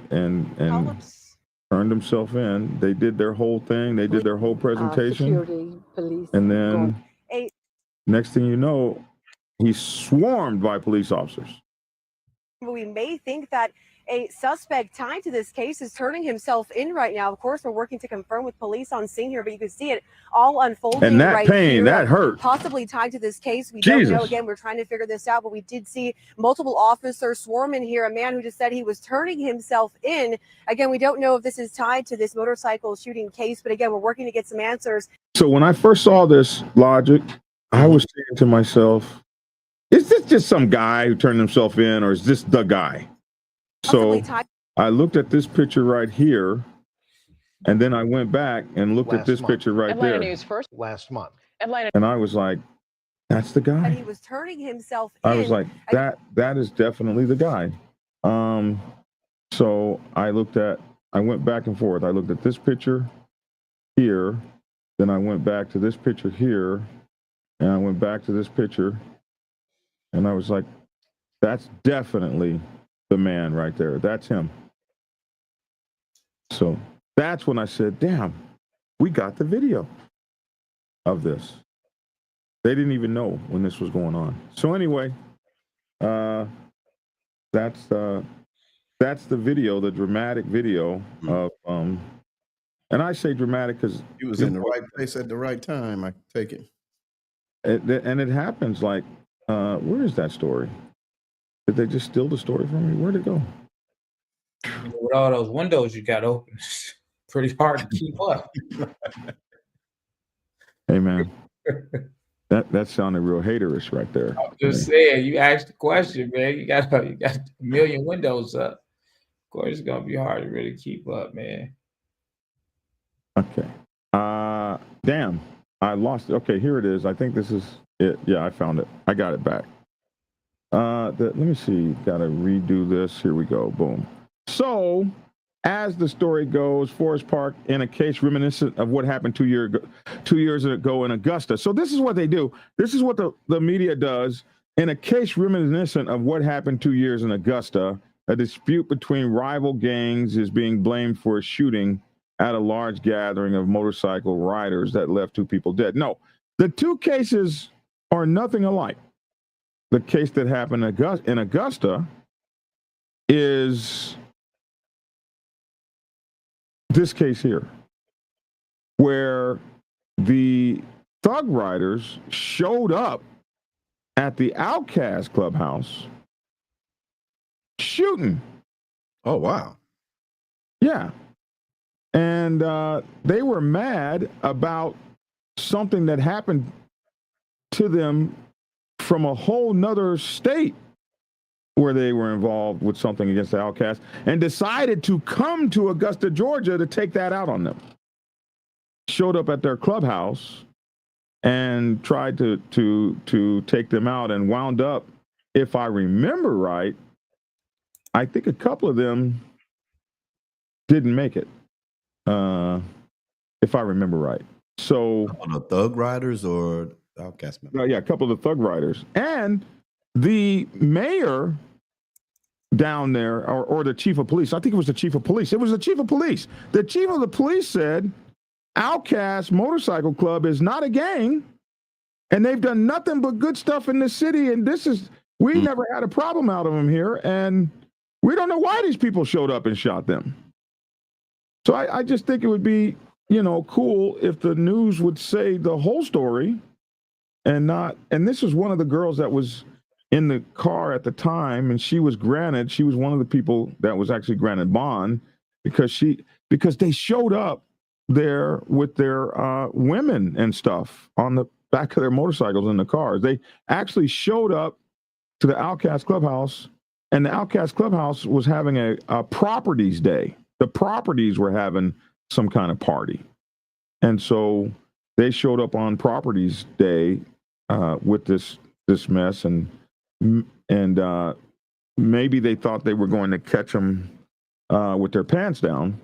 turned himself in. They did their whole thing. They did their whole presentation. Security, police. And then next thing you know, he's swarmed by police officers. We may think that a suspect tied to this case is turning himself in right now. Of course, we're working to confirm with police on scene here, but you can see it all unfolding And that right pain, here. that hurt. Possibly tied to this case. We Jesus. don't know. Again, we're trying to figure this out, but we did see multiple officers swarm in here. A man who just said he was turning himself in. Again, we don't know if this is tied to this motorcycle shooting case, but again, we're working to get some answers. So when I first saw this Logic, I was saying to myself, is this just some guy who turned himself in, or is this the guy? So I looked at this picture right here, and then I went back and looked at this picture right Atlanta there. News first last month. Atlanta. And I was like, that's the guy. And he was turning himself in. I was like, that is definitely the guy. So I went back and forth. I looked at this picture here, then I went back to this picture here, and I went back to this picture, and I was like, that's definitely the man right there. That's him. So that's when I said, damn, we got the video of this. They didn't even know when this was going on. So anyway, that's the video, the dramatic video of and I say dramatic because He was in the right place at the right time. I take it. And it happens like, where is that story? Did they just steal the story from me? Where'd it go? With all those windows you got open, it's pretty hard to keep up. Hey man, that sounded real haterish right there. I'm just saying, you asked the question, man. You got a million windows up. Of course, it's gonna be hard to really keep up, man. Okay. Damn, I lost it. Okay, here it is. I think this is it. Yeah, I found it. I got it back. Let me see. Got to redo this. Here we go. Boom. So, as the story goes, Forest Park in a case reminiscent of what happened 2 years ago in Augusta. So this is what they do. This is what the media does. In a case reminiscent of what happened 2 years in Augusta, a dispute between rival gangs is being blamed for a shooting at a large gathering of motorcycle riders that left 2 people dead. No, the 2 cases are nothing alike. The case that happened in Augusta is this case here, where the Thug Riders showed up at the Outcast Clubhouse shooting. Oh, wow. Yeah. And they were mad about something that happened to them from a whole nother state where they were involved with something against the Outcast and decided to come to Augusta, Georgia to take that out on them. Showed up at their clubhouse and tried to take them out and wound up, if I remember right, I think a couple of them didn't make it, if I remember right. So on the Thug Riders or Outcast members? Yeah, a couple of the Thug Riders. And the mayor down there, or the chief of police, I think it was the chief of police. It was the chief of police. The chief of the police said, Outcast Motorcycle Club is not a gang, and they've done nothing but good stuff in this city, and we never had a problem out of them here, and we don't know why these people showed up and shot them. So I just think it would be, cool if the news would say the whole story and this was one of the girls that was in the car at the time, and she was one of the people that was actually granted bond because they showed up there with their women and stuff on the back of their motorcycles in the cars. They actually showed up to the Outcast Clubhouse, and the Outcast Clubhouse was having a properties day. The properties were having some kind of party. And so they showed up on properties day with this mess, and maybe they thought they were going to catch them with their pants down.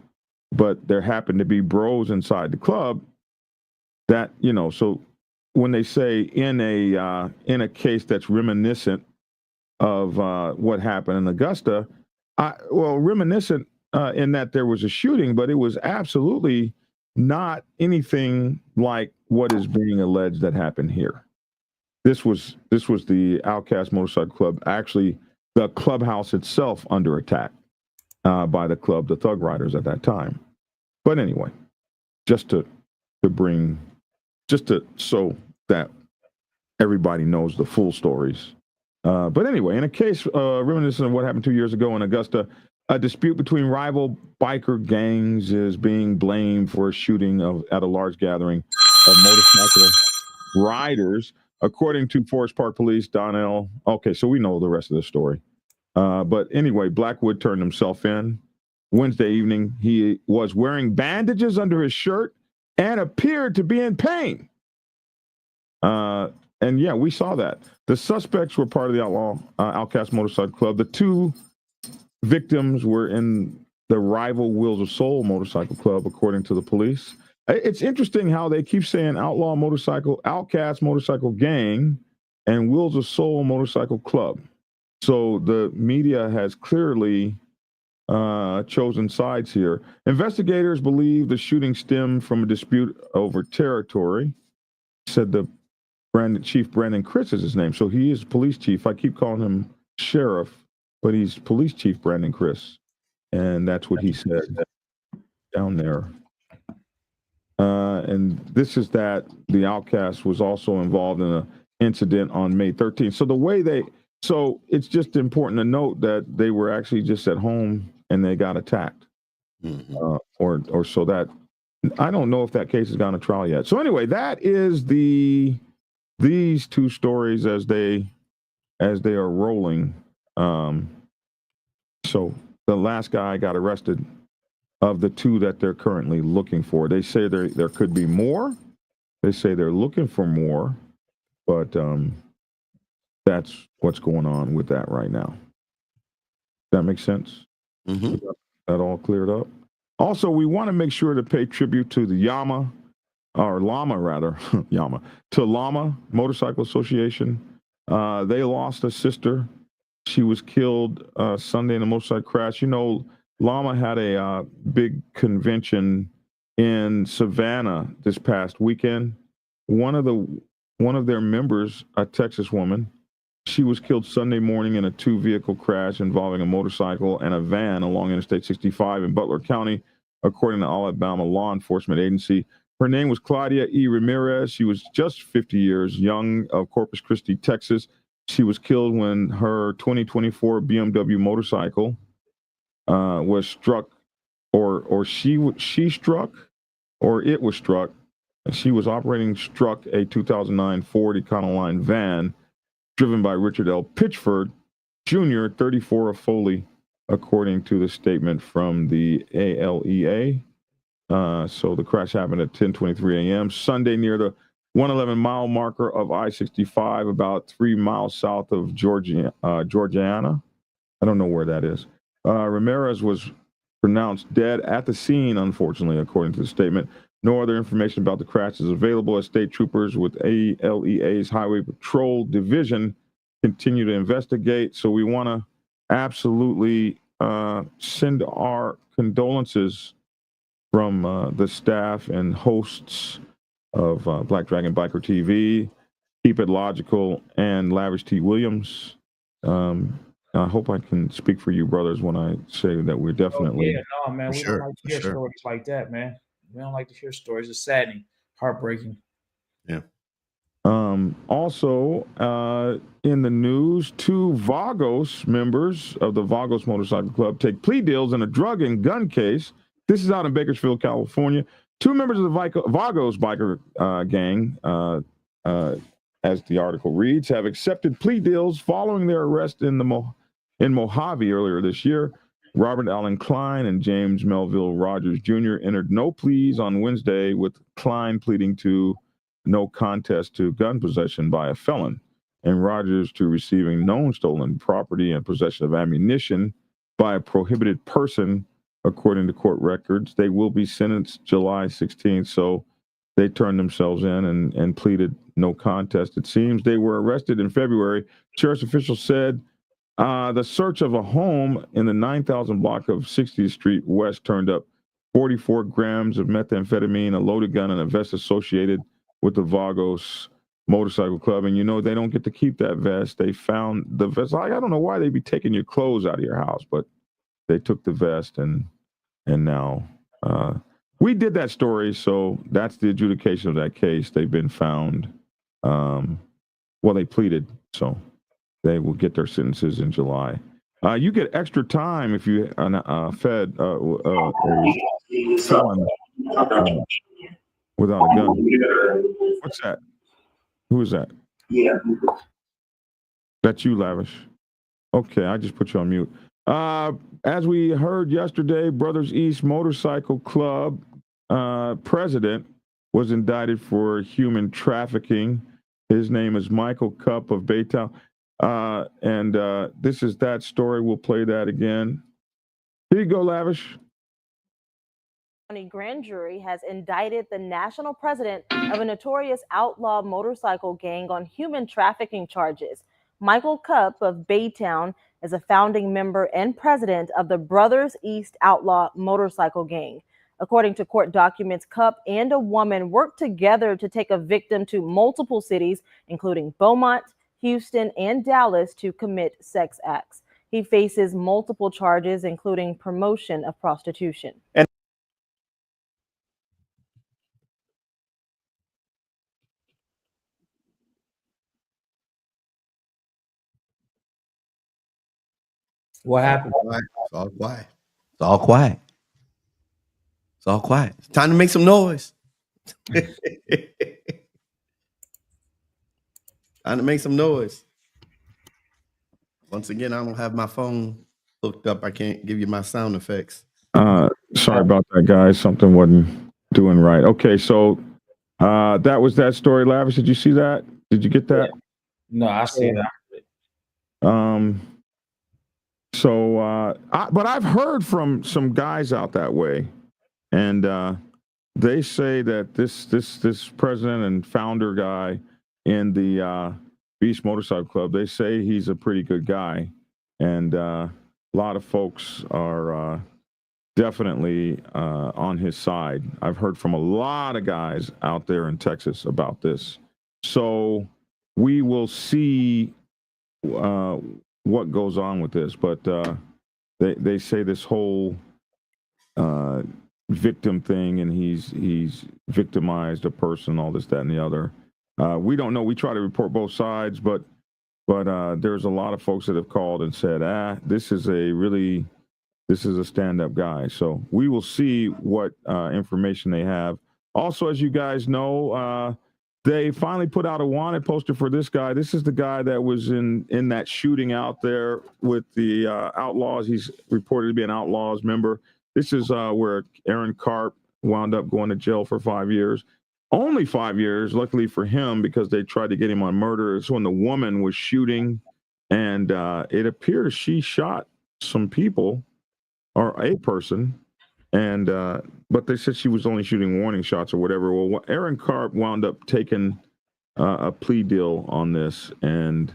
but there happened to be bros inside the club that, so when they say in a case that's reminiscent of what happened in Augusta, reminiscent in that there was a shooting, but it was absolutely not anything like what is being alleged that happened here. This was the Outcast Motorcycle Club, actually the clubhouse itself under attack by the club, the Thug Riders at that time. But anyway, just to so that everybody knows the full stories. But anyway, in a case reminiscent of what happened 2 years ago in Augusta, a dispute between rival biker gangs is being blamed for a shooting at a large gathering of motorcycle riders, according to Forest Park Police. Donnell. Okay, so we know the rest of the story. But anyway, Blackwood turned himself in Wednesday evening. He was wearing bandages under his shirt and appeared to be in pain. And yeah, we saw that. The suspects were part of the Outcast Motorcycle Club. The two victims were in the rival Wheels of Soul Motorcycle Club, according to the police. It's interesting how they keep saying Outcast Motorcycle Gang and Wheels of Soul Motorcycle Club. So the media has clearly chosen sides here. Investigators believe the shooting stemmed from a dispute over territory, said the Chief Brandon Chris is his name. So he is police chief. I keep calling him sheriff, but he's police chief Brandon Chris. And that's what he said down there. And this is that the Outcast was also involved in an incident on May 13th. So it's just important to note that they were actually just at home and they got attacked. Mm-hmm. Or so that, I don't know if that case has gone to trial yet. So anyway, that is these two stories as they are rolling. So the last guy got arrested of the two that they're currently looking for. They say there could be more. They say they're looking for more, but that's what's going on with that right now. That makes sense? Mm-hmm. That all cleared up? Also, we want to make sure to pay tribute to the Llama Motorcycle Association. They lost a sister. She was killed Sunday in a motorcycle crash. Llama had a big convention in Savannah this past weekend. One of their members, a Texas woman, she was killed Sunday morning in a two-vehicle crash involving a motorcycle and a van along Interstate 65 in Butler County, according to Alabama law enforcement agency. Her name was Claudia E. Ramirez. She was just 50 years young, of Corpus Christi, Texas. She was killed when her 2024 BMW motorcycle was struck, or she struck, or it was struck. She was struck a 2009 Ford Econoline van driven by Richard L. Pitchford Jr., 34 of Foley, according to the statement from the ALEA. So the crash happened at 10:23 a.m. Sunday near the 111 mile marker of I-65, about 3 miles south of Georgiana. I don't know where that is. Ramirez was pronounced dead at the scene, unfortunately, according to the statement. No other information about the crash is available as state troopers with ALEA's Highway Patrol Division continue to investigate. So we want to absolutely send our condolences from the staff and hosts of Black Dragon Biker TV, Keep It Logical, and Lavish T. Williams. I hope I can speak for you brothers when I say that we're definitely. Oh, yeah, no, man. We don't like to hear stories like that, man. We don't like to hear stories. It's saddening, heartbreaking. Yeah. Also, in the news, 2 Vagos members of the Vagos Motorcycle Club take plea deals in a drug and gun case. This is out in Bakersfield, California. 2 members of the Vagos biker gang, as the article reads, have accepted plea deals following their arrest in Mojave earlier this year. Robert Allen Klein and James Melville Rogers Jr. entered no pleas on Wednesday, with Klein pleading to no contest to gun possession by a felon, and Rogers to receiving known stolen property and possession of ammunition by a prohibited person according to court records. They will be sentenced July 16th. So they turned themselves in and pleaded no contest. It seems they were arrested in February. Sheriff's officials said the search of a home in the 9,000 block of 60th Street West turned up 44 grams of methamphetamine, a loaded gun, and a vest associated with the Vagos Motorcycle Club. And, you know, they don't get to keep that vest. They found the vest. I don't know why they'd be taking your clothes out of your house, but they took the vest and now we did that story. So that's the adjudication of that case. They've been found. Well, they pleaded, so they will get their sentences in July. You get extra time if you fed a felon without a gun. What's that? Who is that? Yeah. That's you, Lavish. Okay, I just put you on mute. As we heard yesterday, Brothers East Motorcycle Club president was indicted for human trafficking. His name is Michael Cupp of Baytown. And this is that story. We'll play that again. Here you go, Lavish. County grand jury has indicted the national president of a notorious outlaw motorcycle gang on human trafficking charges. Michael Cupp of Baytown is a founding member and president of the Brothers East Outlaw Motorcycle Gang. According to court documents, Cupp and a woman worked together to take a victim to multiple cities, including Beaumont, Houston, and Dallas, to commit sex acts. He faces multiple charges, including promotion of prostitution. What happened? It's all quiet. It's all quiet. It's all quiet. It's time to make some noise. Time to make some noise. Once again, I don't have my phone hooked up. I can't give you my sound effects. Sorry about that, guys. Something wasn't doing right. Okay, so that was that story. Lavish, did you see that? Did you get that? No, I see that. But I've heard from some guys out that way, and they say that this president and founder guy in the Beast Motorcycle Club, they say he's a pretty good guy, and a lot of folks are definitely on his side. I've heard from a lot of guys out there in Texas about this. So we will see what goes on with this, but they say this whole victim thing, and he's victimized a person, all this, that, and the other. We don't know. We try to report both sides, but there's a lot of folks that have called and said, this is a stand-up guy. So we will see what information they have. Also, as you guys know, they finally put out a wanted poster for this guy. This is the guy that was in that shooting out there with the Outlaws. He's reported to be an Outlaws member. This is where Aaron Karp wound up going to jail for 5 years. Only 5 years, luckily for him, because they tried to get him on murder. It's when the woman was shooting, and it appears she shot some people, or a person, and but they said she was only shooting warning shots or whatever. Well, Aaron Karp wound up taking a plea deal on this, and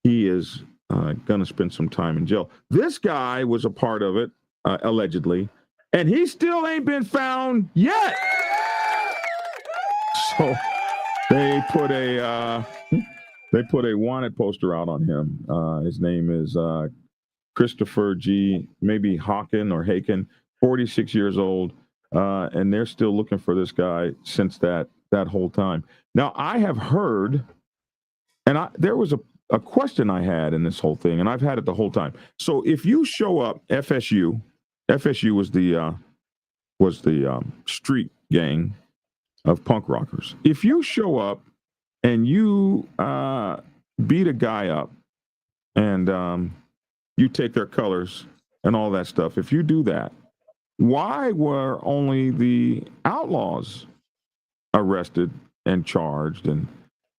he is going to spend some time in jail. This guy was a part of it, allegedly, and he still ain't been found yet. So they put a wanted poster out on him. His name is Christopher G. maybe Hawken or Haken, 46 years old, and they're still looking for this guy since that whole time. Now, I have heard, and there was a question I had in this whole thing, and I've had it the whole time. So if you show up, FSU was the street gang of punk rockers. If you show up and you beat a guy up and you take their colors and all that stuff, if you do that, why were only the Outlaws arrested and charged, and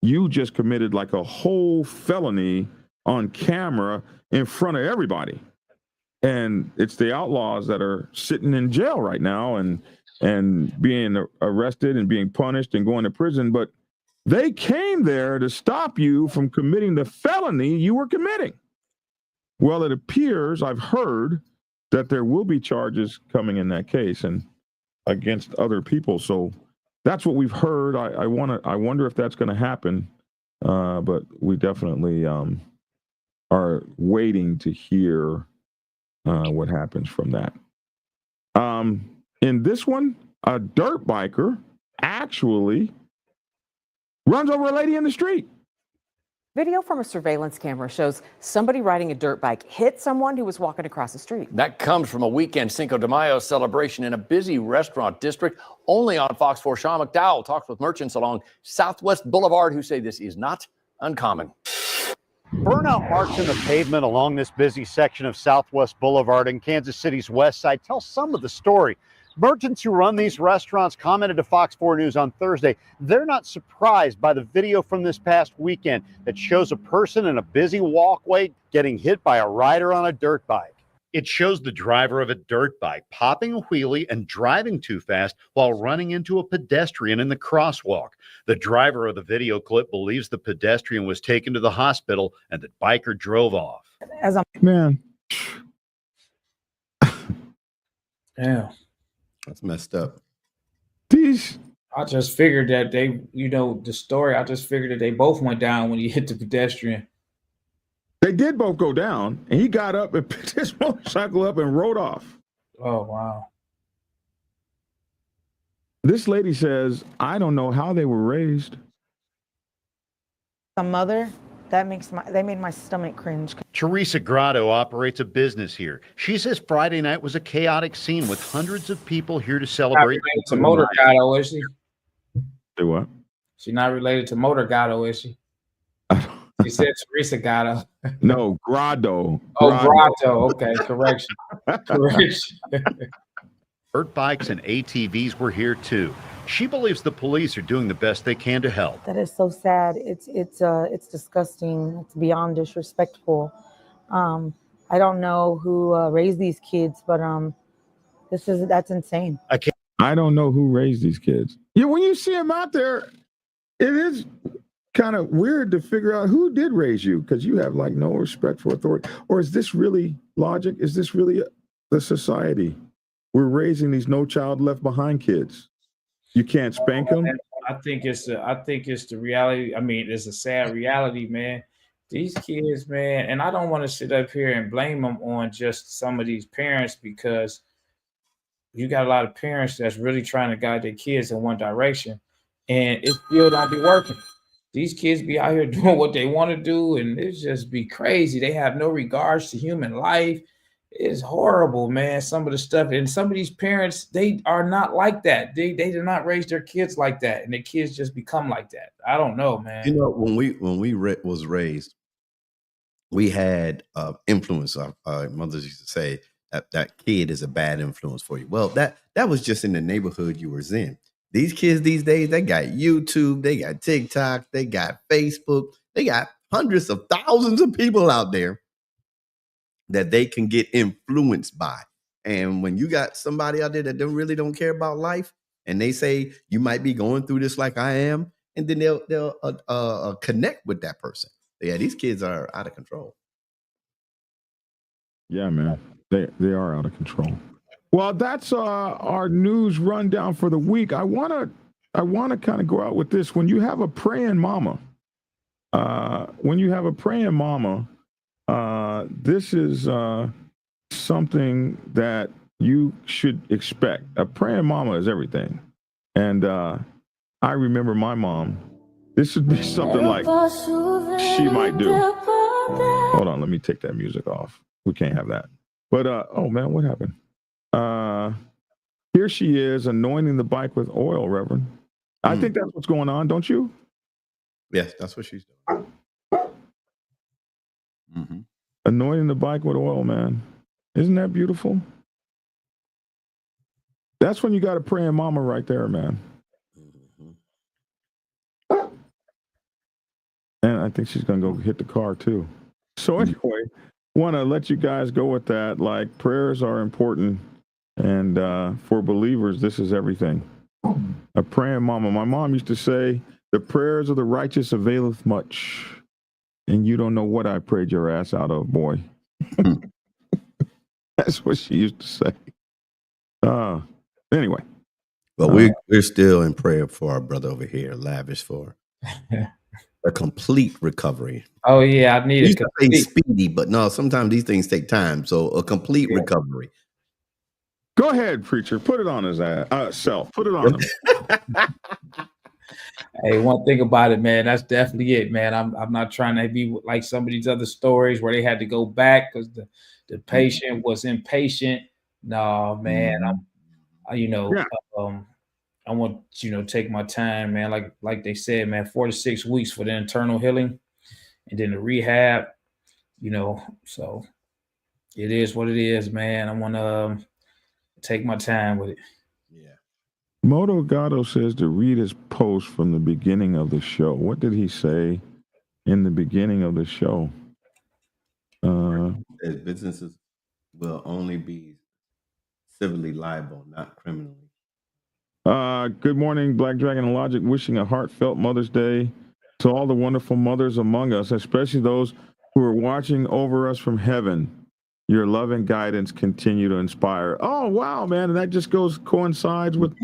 you just committed like a whole felony on camera in front of everybody? And it's the outlaws that are sitting in jail right now and being arrested and being punished and going to prison. But they came there to stop you from committing the felony you were committing. Well, it appears, I've heard, that there will be charges coming in that case and against other people. So that's what we've heard. I wonder if that's going to happen. But we definitely are waiting to hear what happens from that. In this one, a dirt biker actually runs over a lady in the street. Video from a surveillance camera shows somebody riding a dirt bike hit someone who was walking across the street. That comes from a weekend Cinco de Mayo celebration in a busy restaurant district. Only on Fox 4, Sean McDowell talks with merchants along Southwest Boulevard who say this is not uncommon. Burnout marks in the pavement along this busy section of Southwest Boulevard in Kansas City's west side tell some of the story. Merchants who run these restaurants commented to Fox 4 News on Thursday they're not surprised by the video from this past weekend that shows a person in a busy walkway getting hit by a rider on a dirt bike. It shows the driver of a dirt bike popping a wheelie and driving too fast while running into a pedestrian in the crosswalk. The driver of the video clip believes the pedestrian was taken to the hospital and the biker drove off. Man. Yeah. That's messed up. I just figured that the story, I just figured that they both went down when he hit the pedestrian. They did both go down, and he got up and picked his motorcycle up and rode off. Oh, wow. This lady says, I don't know how they were raised. A mother, they made my stomach cringe. Teresa Grotto operates a business here. She says Friday night was a chaotic scene with hundreds of people here to celebrate. Not related to Motor Gato, is she? Do what? She's not related to Motor Gato, is she? She said Teresa Gatto. No, Grotto. Oh, Grotto. Okay, correction. Correction. Dirt bikes and ATVs were here too. She believes the police are doing the best they can to help. That is so sad. It's disgusting. It's beyond disrespectful. I don't know who raised these kids, but that's insane. I don't know who raised these kids. Yeah, when you see them out there, it is kind of weird to figure out who did raise you, because you have like no respect for authority. Or is this really logic? Is this really the society? We're raising these No Child Left Behind kids. You can't spank them. I think it's the reality. I mean, it's a sad reality, man. These kids, man, and I don't want to sit up here and blame them on just some of these parents, because you got a lot of parents that's really trying to guide their kids in one direction, and it still don't be working. These kids be out here doing what they want to do, and it just be crazy. They have no regards to human life. It's horrible, man. Some of the stuff, and some of these parents, they are not like that. They do not raise their kids like that, and the kids just become like that. I don't know, man. You know, when we was raised, we had influence. Our mothers used to say that kid is a bad influence for you. Well, that was just in the neighborhood you were in. These kids these days, they got YouTube, they got TikTok, they got Facebook, they got hundreds of thousands of people out there that they can get influenced by. And when you got somebody out there that really don't care about life, and they say you might be going through this like I am, and then they'll connect with that person. Yeah, these kids are out of control. Yeah, man, they are out of control. Well, that's our news rundown for the week. I wanna kind of go out with this. When you have a praying mama, this is something that you should expect. A praying mama is everything. And I remember my mom. This would be something like she might do. Hold on, let me take that music off. We can't have that. But oh man, what happened? Here she is anointing the bike with oil, Reverend. I think that's what's going on, don't you? Yes, that's what she's doing. Mm-hmm. Anointing the bike with oil, man. Isn't that beautiful? That's when you got a praying mama right there, man. And I think she's going to go hit the car too. So anyway, want to let you guys go with that. Like, prayers are important. And for believers, this is everything. A praying mama. My mom used to say, the prayers of the righteous availeth much. And you don't know what I prayed your ass out of, boy. That's what she used to say. Anyway. But we're still in prayer for our brother over here, Lavish, for a complete recovery. Oh yeah, I need We a used to say complete. speedy, but no, sometimes these things take time. So a complete recovery. Go ahead, preacher. Put it on his ass, self. Put it on him. Hey, one thing about it, man, that's definitely it, man. I'm not trying to be like some of these other stories where they had to go back because the patient was impatient. No, man, I want take my time, man. Like they said, man, 4 to 6 weeks for the internal healing, and then the rehab. So it is what it is, man. I want to take my time with it. Moto Gato says to read his post from the beginning of the show. What did he say in the beginning of the show? As businesses will only be civilly liable, not criminally. Good morning, Black Dragon and Logic. Wishing a heartfelt Mother's Day to all the wonderful mothers among us, especially those who are watching over us from heaven. Your love and guidance continue to inspire. Oh, wow, man. And that just coincides with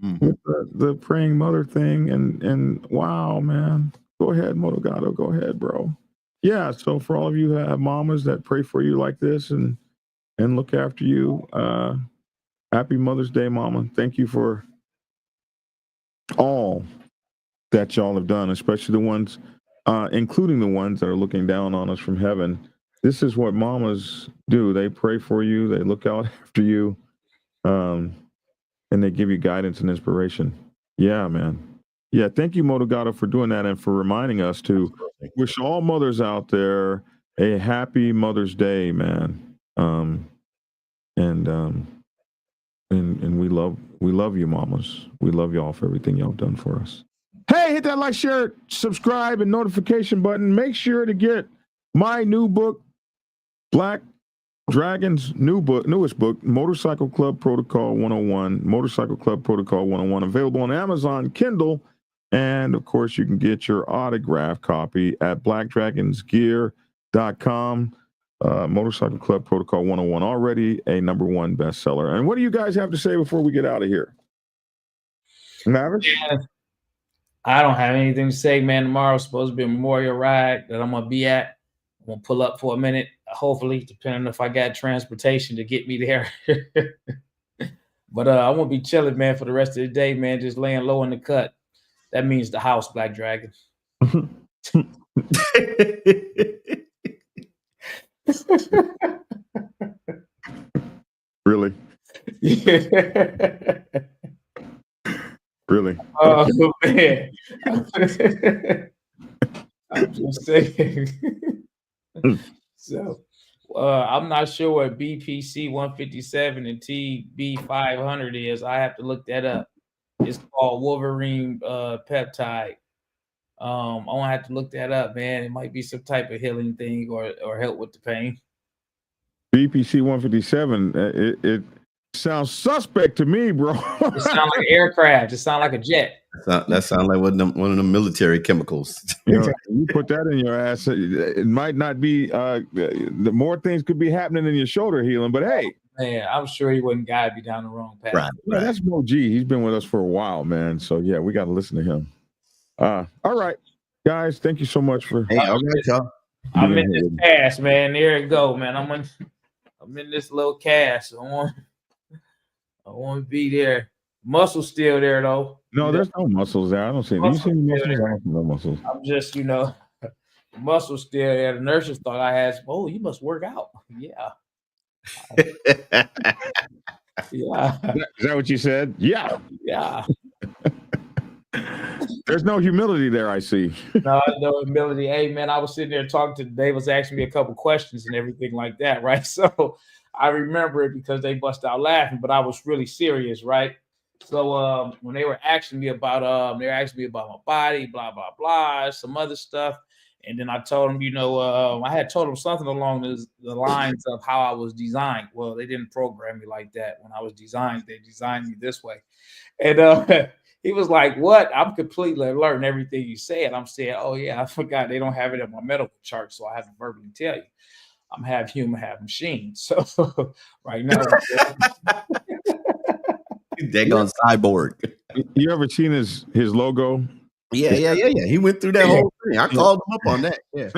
the praying mother thing. And wow, man. Go ahead, Motogato. Go ahead, bro. Yeah. So for all of you who have mamas that pray for you like this and look after you, happy Mother's Day, mama. Thank you for all that y'all have done, especially the ones, including the ones that are looking down on us from heaven. This is what mamas do. They pray for you. They look out after you. And they give you guidance and inspiration. Yeah, man. Yeah, thank you, Motogato, for doing that and for reminding us to wish all mothers out there a happy Mother's Day, man. And we love you, mamas. We love y'all for everything y'all have done for us. Hey, hit that like, share, subscribe, and notification button. Make sure to get my new book, Black Dragon's newest book, Motorcycle Club Protocol 101, Motorcycle Club Protocol 101, available on Amazon Kindle. And of course, you can get your autograph copy at blackdragonsgear.com. Motorcycle Club Protocol 101, already a #1 bestseller. And what do you guys have to say before we get out of here? Mavericks? I don't have anything to say, man. Tomorrow's supposed to be a memorial ride that I'm gonna be at. I'm gonna pull up for a minute, hopefully, depending if I got transportation to get me there. But I won't be chilling, man, for the rest of the day, man. Just laying low in the cut. That means the house, Black Dragon. Really? Really? Oh, man. I'm just saying. So, I'm not sure what BPC 157 and TB 500 is. I have to look that up. It's called Wolverine peptide. I'm gonna have to look that up, man. It might be some type of healing thing or help with the pain. BPC 157. It sounds suspect to me, bro. It sounds like an aircraft. It sounds like a jet. That sounds like one of the military chemicals. You put that in your ass, it might not be. The more things could be happening in your shoulder healing, but hey, man, I'm sure he wouldn't guide me down the wrong path. Right. Yeah, that's Mo G. He's been with us for a while, man. So yeah, we got to listen to him. All right, guys, thank you so much for. Hey, all right, y'all. I'm in this cast, man. There it go, man. I'm in this little cast. I want to be there. Muscles still there though. No, there's no muscles there. I don't see. Do you see any muscles? I don't see no muscles. I'm just, the muscles still there. The nurses thought I had. Oh, you must work out. Yeah. Yeah. Is that what you said? Yeah. Yeah. There's no humility there, I see. No humility. Hey, man, I was sitting there talking to Dave, was asking me a couple questions and everything like that, right? So I remember it because they bust out laughing, but I was really serious, right? So when they were asking me about my body, blah, blah, blah, some other stuff. And then I told him, I had told him something along the lines of how I was designed. Well, they didn't program me like that. When I was designed, they designed me this way. And he was like, what? I'm completely learning everything you said. I'm saying, oh, yeah, I forgot they don't have it in my medical chart, so I have to verbally tell you. I'm half human, half machine. So right now. They're going cyborg. You ever seen his logo? Yeah. He went through that whole thing. I called him up on that. Yeah.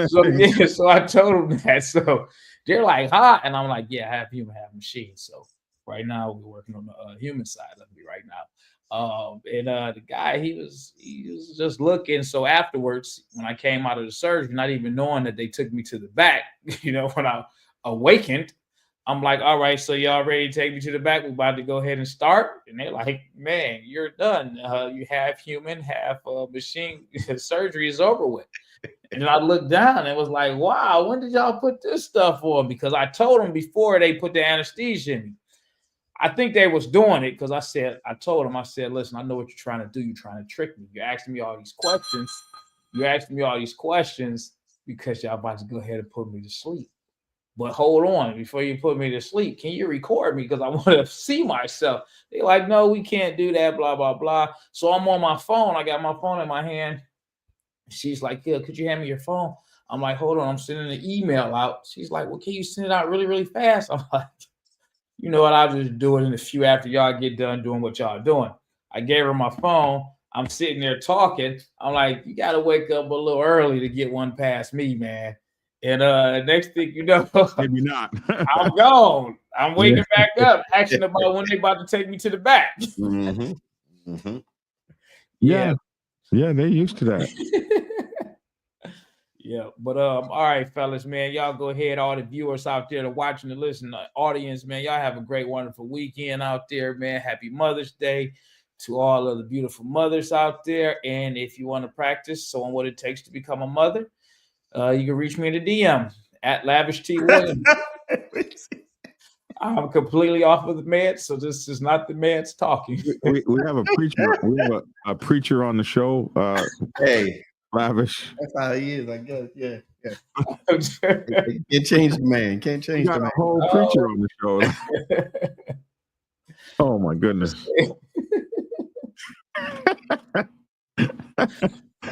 So I told them that. So they're like, huh? And I'm like, yeah, half human, half machine. So right now we're working on the human side of me right now. The guy, he was just looking. So afterwards, when I came out of the surgery, not even knowing that they took me to the back, when I awakened, I'm like, all right, so y'all ready to take me to the back? We're about to go ahead and start. And they're like, man, you're done. You half human, half machine. Surgery is over with. And then I looked down and was like, wow, when did y'all put this stuff on? Because I told them before they put the anesthesia in me. I think they was doing it because I told them, listen, I know what you're trying to do. You're trying to trick me. You're asking me all these questions. You're asking me all these questions because y'all about to go ahead and put me to sleep. But hold on, before you put me to sleep, can you record me? Because I want to see myself. They're like, no, we can't do that, blah, blah, blah. So I'm on my phone. I got my phone in my hand. She's like, yeah, could you hand me your phone? I'm like, hold on, I'm sending an email out. She's like, well, can you send it out really, really fast? I'm like, you know what? I'll just do it in a few after y'all get done doing what y'all doing. I gave her my phone. I'm sitting there talking. I'm like, you got to wake up a little early to get one past me, man. And next thing you know, maybe not. I'm gone. I'm waking back up, asking about when they about to take me to the back. Yeah, they're used to that. Yeah, but all right, fellas, man, y'all go ahead. All the viewers out there that watching and listening, the audience, man, y'all have a great, wonderful weekend out there, man. Happy Mother's Day to all of the beautiful mothers out there. And if you want to practice on what it takes to become a mother, you can reach me in the DM at Lavish T Williams. I'm completely off of the meds, so this is not the meds talking. we have a preacher. We have a preacher on the show. Hey, Lavish. That's how he is, I guess. Yeah. Can't change the man. Can't change You got the man. a whole preacher on the show. Oh my goodness.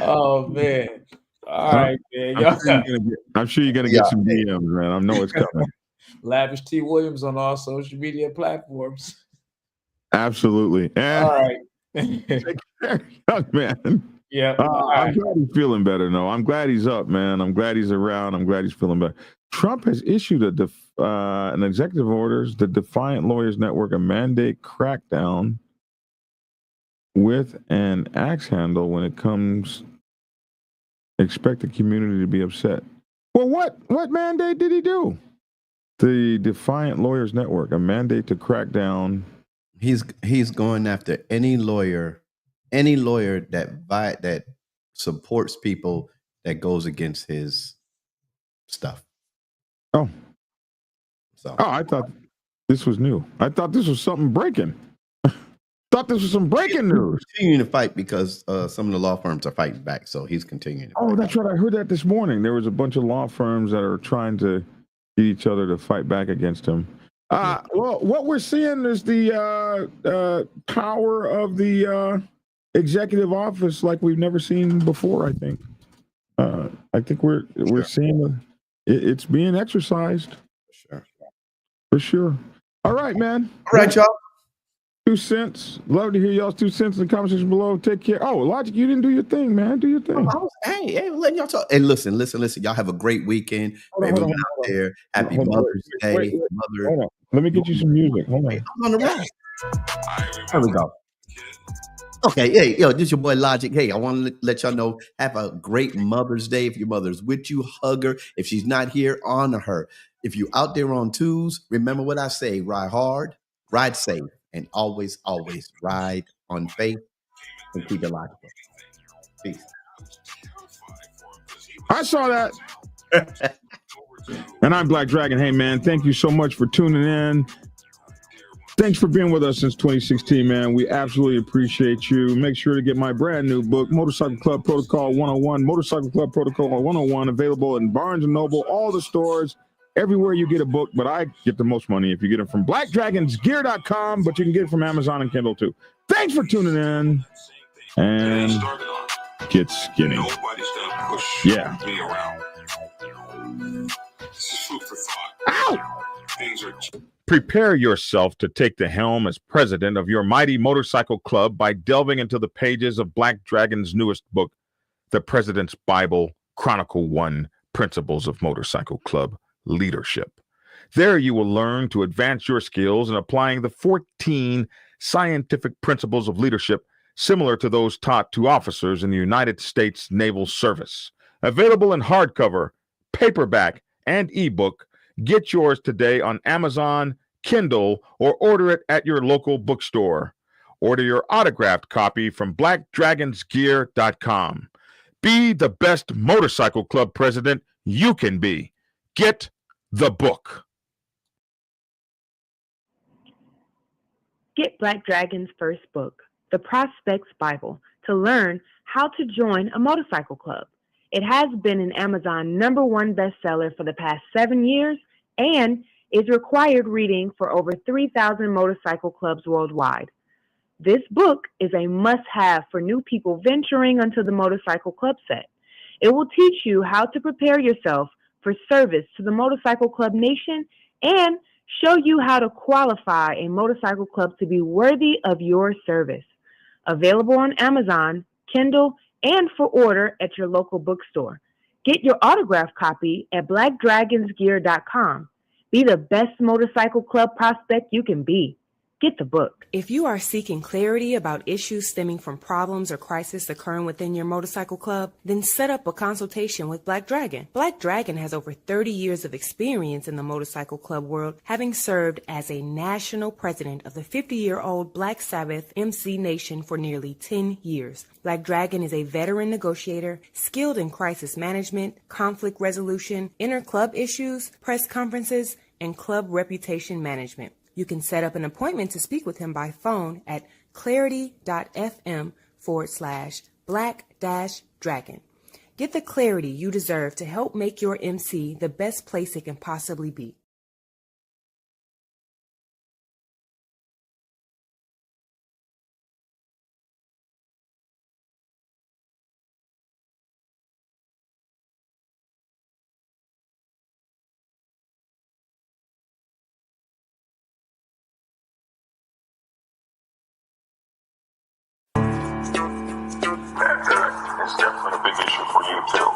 Oh man. All right, man. I'm sure you're gonna get some DMs, man. I know it's coming. Lavish T Williams on all social media platforms. Absolutely. All right. Take care, young man. Yeah. I'm glad he's feeling better. No, I'm glad he's up, man. I'm glad he's around. I'm glad he's feeling better. Trump has issued an executive orders, the Defiant Lawyers Network, a mandate crackdown with an axe handle when it comes. Expect the community to be upset. Well, what mandate did he do? The Defiant Lawyers Network, a mandate to crack down. He's going after any lawyer that supports people that goes against his stuff. Oh, I thought this was new. I thought this was something breaking. Thought this was some breaking news. Continuing to fight because some of the law firms are fighting back, so he's continuing. Oh, that's right. I heard that this morning. There was a bunch of law firms that are trying to get each other to fight back against him. Well, what we're seeing is the power of the executive office like we've never seen before. I think. I think we're seeing it's being exercised. For sure. All right, man. All right, y'all. 2 cents. Love to hear y'all's 2 cents in the comment section below. Take care. Oh, Logic, you didn't do your thing, man. Do your thing. Hey, letting y'all talk. Hey, listen. Y'all have a great weekend. Everyone out there, happy Mother's Day. Wait. Hold on. Let me get you some music. Hold on. I'm on the rest. There we go. Okay, hey, this is your boy Logic. Hey, I want to let y'all know, have a great Mother's Day. If your mother's with you, hug her. If she's not here, honor her. If you're out there on twos, remember what I say, ride hard, ride safe, and always, always ride on faith and keep it logical. Peace. I saw that. And I'm Black Dragon. Hey, man, thank you so much for tuning in. Thanks for being with us since 2016, man. We absolutely appreciate you. Make sure to get my brand new book, Motorcycle Club Protocol 101, Motorcycle Club Protocol 101, available in Barnes & Noble, all the stores, everywhere you get a book. But I get the most money if you get it from blackdragonsgear.com, but you can get it from Amazon and Kindle too. Thanks for tuning in, and get skinny. Yeah. Ow! Prepare yourself to take the helm as president of your mighty motorcycle club by delving into the pages of Black Dragon's newest book, The President's Bible, Chronicle 1, Principles of Motorcycle Club Leadership. There you will learn to advance your skills in applying the 14 scientific principles of leadership similar to those taught to officers in the United States Naval Service. Available in hardcover, paperback, and ebook. Get yours today on Amazon, Kindle, or order it at your local bookstore. Order your autographed copy from blackdragonsgear.com. Be the best motorcycle club president you can be. Get the book. Get Black Dragon's first book, The Prospects Bible, to learn how to join a motorcycle club. It has been an Amazon #1 bestseller for the past 7 years and is required reading for over 3,000 motorcycle clubs worldwide. This book is a must-have for new people venturing onto the motorcycle club set. It will teach you how to prepare yourself for service to the motorcycle club nation and show you how to qualify a motorcycle club to be worthy of your service. Available on Amazon, Kindle, and for order at your local bookstore. Get your autographed copy at blackdragonsgear.com. Be the best motorcycle club prospect you can be. Get the book. If you are seeking clarity about issues stemming from problems or crises occurring within your motorcycle club, then set up a consultation with Black Dragon. Black Dragon has over 30 years of experience in the motorcycle club world, having served as a national president of the 50-year-old Black Sabbath MC Nation for nearly 10 years. Black Dragon is a veteran negotiator, skilled in crisis management, conflict resolution, inter-club issues, press conferences, and club reputation management. You can set up an appointment to speak with him by phone at clarity.fm/black-dragon. Get the clarity you deserve to help make your MC the best place it can possibly be. It's definitely a big issue for you too.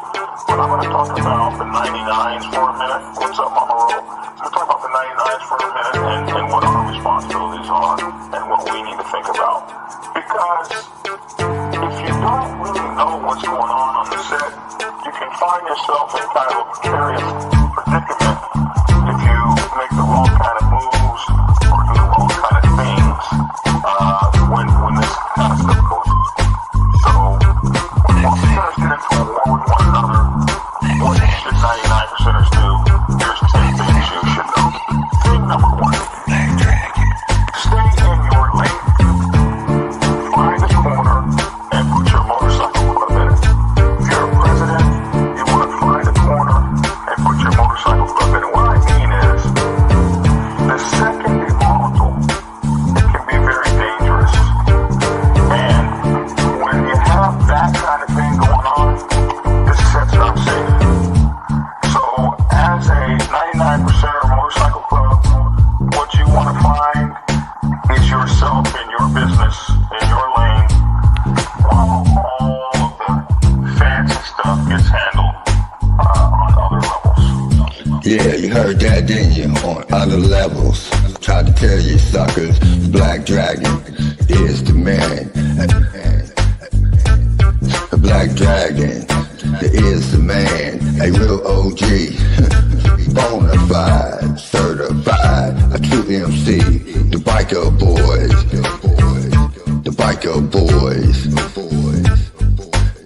But I'm going to talk about the 99s for a minute. What's up, Mama Ro? I'm going to talk about the 99s for a minute and what our responsibilities are and what we need to think about. Because if you don't really know what's going on the set, you can find yourself in kind of a precarious predicament if you make the wrong kind of moves or do the wrong kind of things when this kind of stuff goes on. Once you guys get into a war with one another, what should 99%ers do? Here's 10 things you should know. Thing number 1, stay in your lane. Find a corner and put your motorcycle club in it. If you're a president, you want to find a corner and put your motorcycle club in it. What I mean is, the second you volatile, it can be very dangerous. And when you have that kind of thing going on, this set's not safe. So as a 99%er motorcycle club, what you want to find is yourself in your business, in your lane, while all of the fancy stuff gets handled on other levels. Yeah, you heard that, didn't you? On other levels. Tried to tell you suckers, Black Dragon is the man. Black Dragon is the man, a real OG, bonafide, certified, a true MC, the biker boys, the biker boys.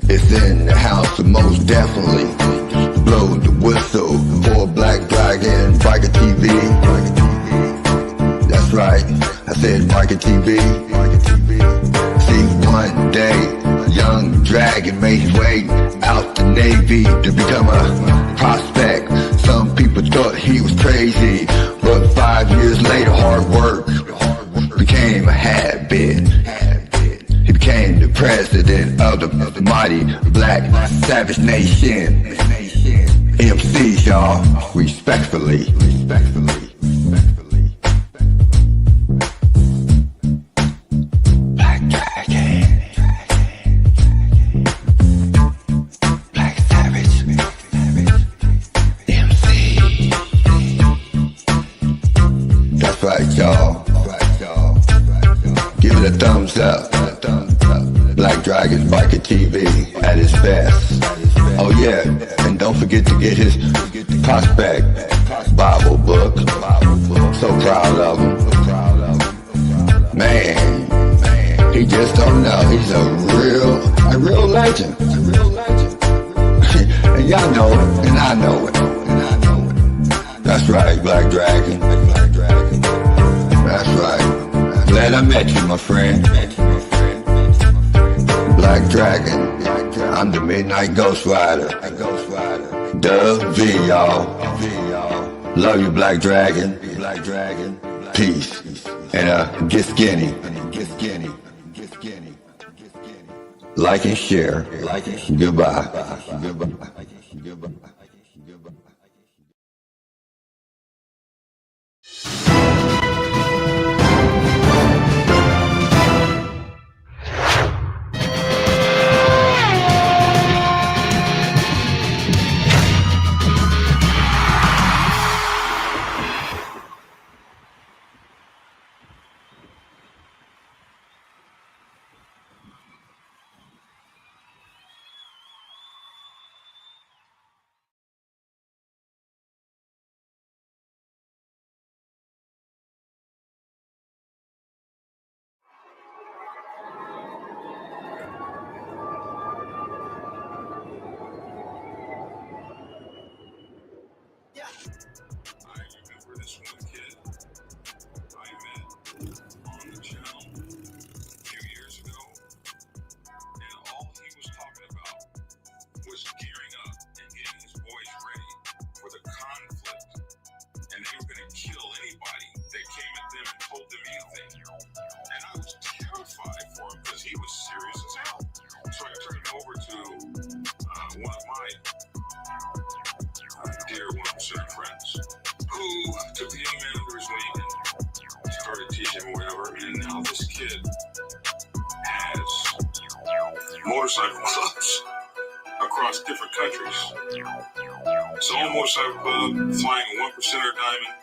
It's in the house, most definitely. Blow the whistle for Black Dragon, Biker TV. That's right, said Market TV. See, one day, young Dragon made his way out the Navy to become a prospect. Some people thought he was crazy, but 5 years later, hard work became a habit. He became the president of the mighty Black Savage Nation. MCs, y'all, respectfully. Black Dragon. Black Savage. MC. That's right, y'all. Give it a thumbs up. Black Dragon Market TV at its best. Oh yeah, and don't forget to get his prospect Bible book. So proud of him. Man, he just don't know. He's a real legend. And y'all know it, and I know it. That's right, Black Dragon. That's right. Glad I met you, my friend. Black Dragon. I'm the Midnight Ghost Rider. Dub V, y'all. Love you, Black Dragon. Peace. And get skinny. Like and share. Goodbye. Motorcycle clubs across different countries. Zone Motorcycle Club flying a 1%er diamond,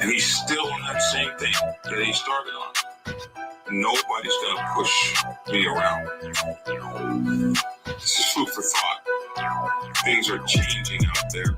and he's still on that same thing that he started on. Nobody's gonna push me around. This is food for thought. Things are changing out there.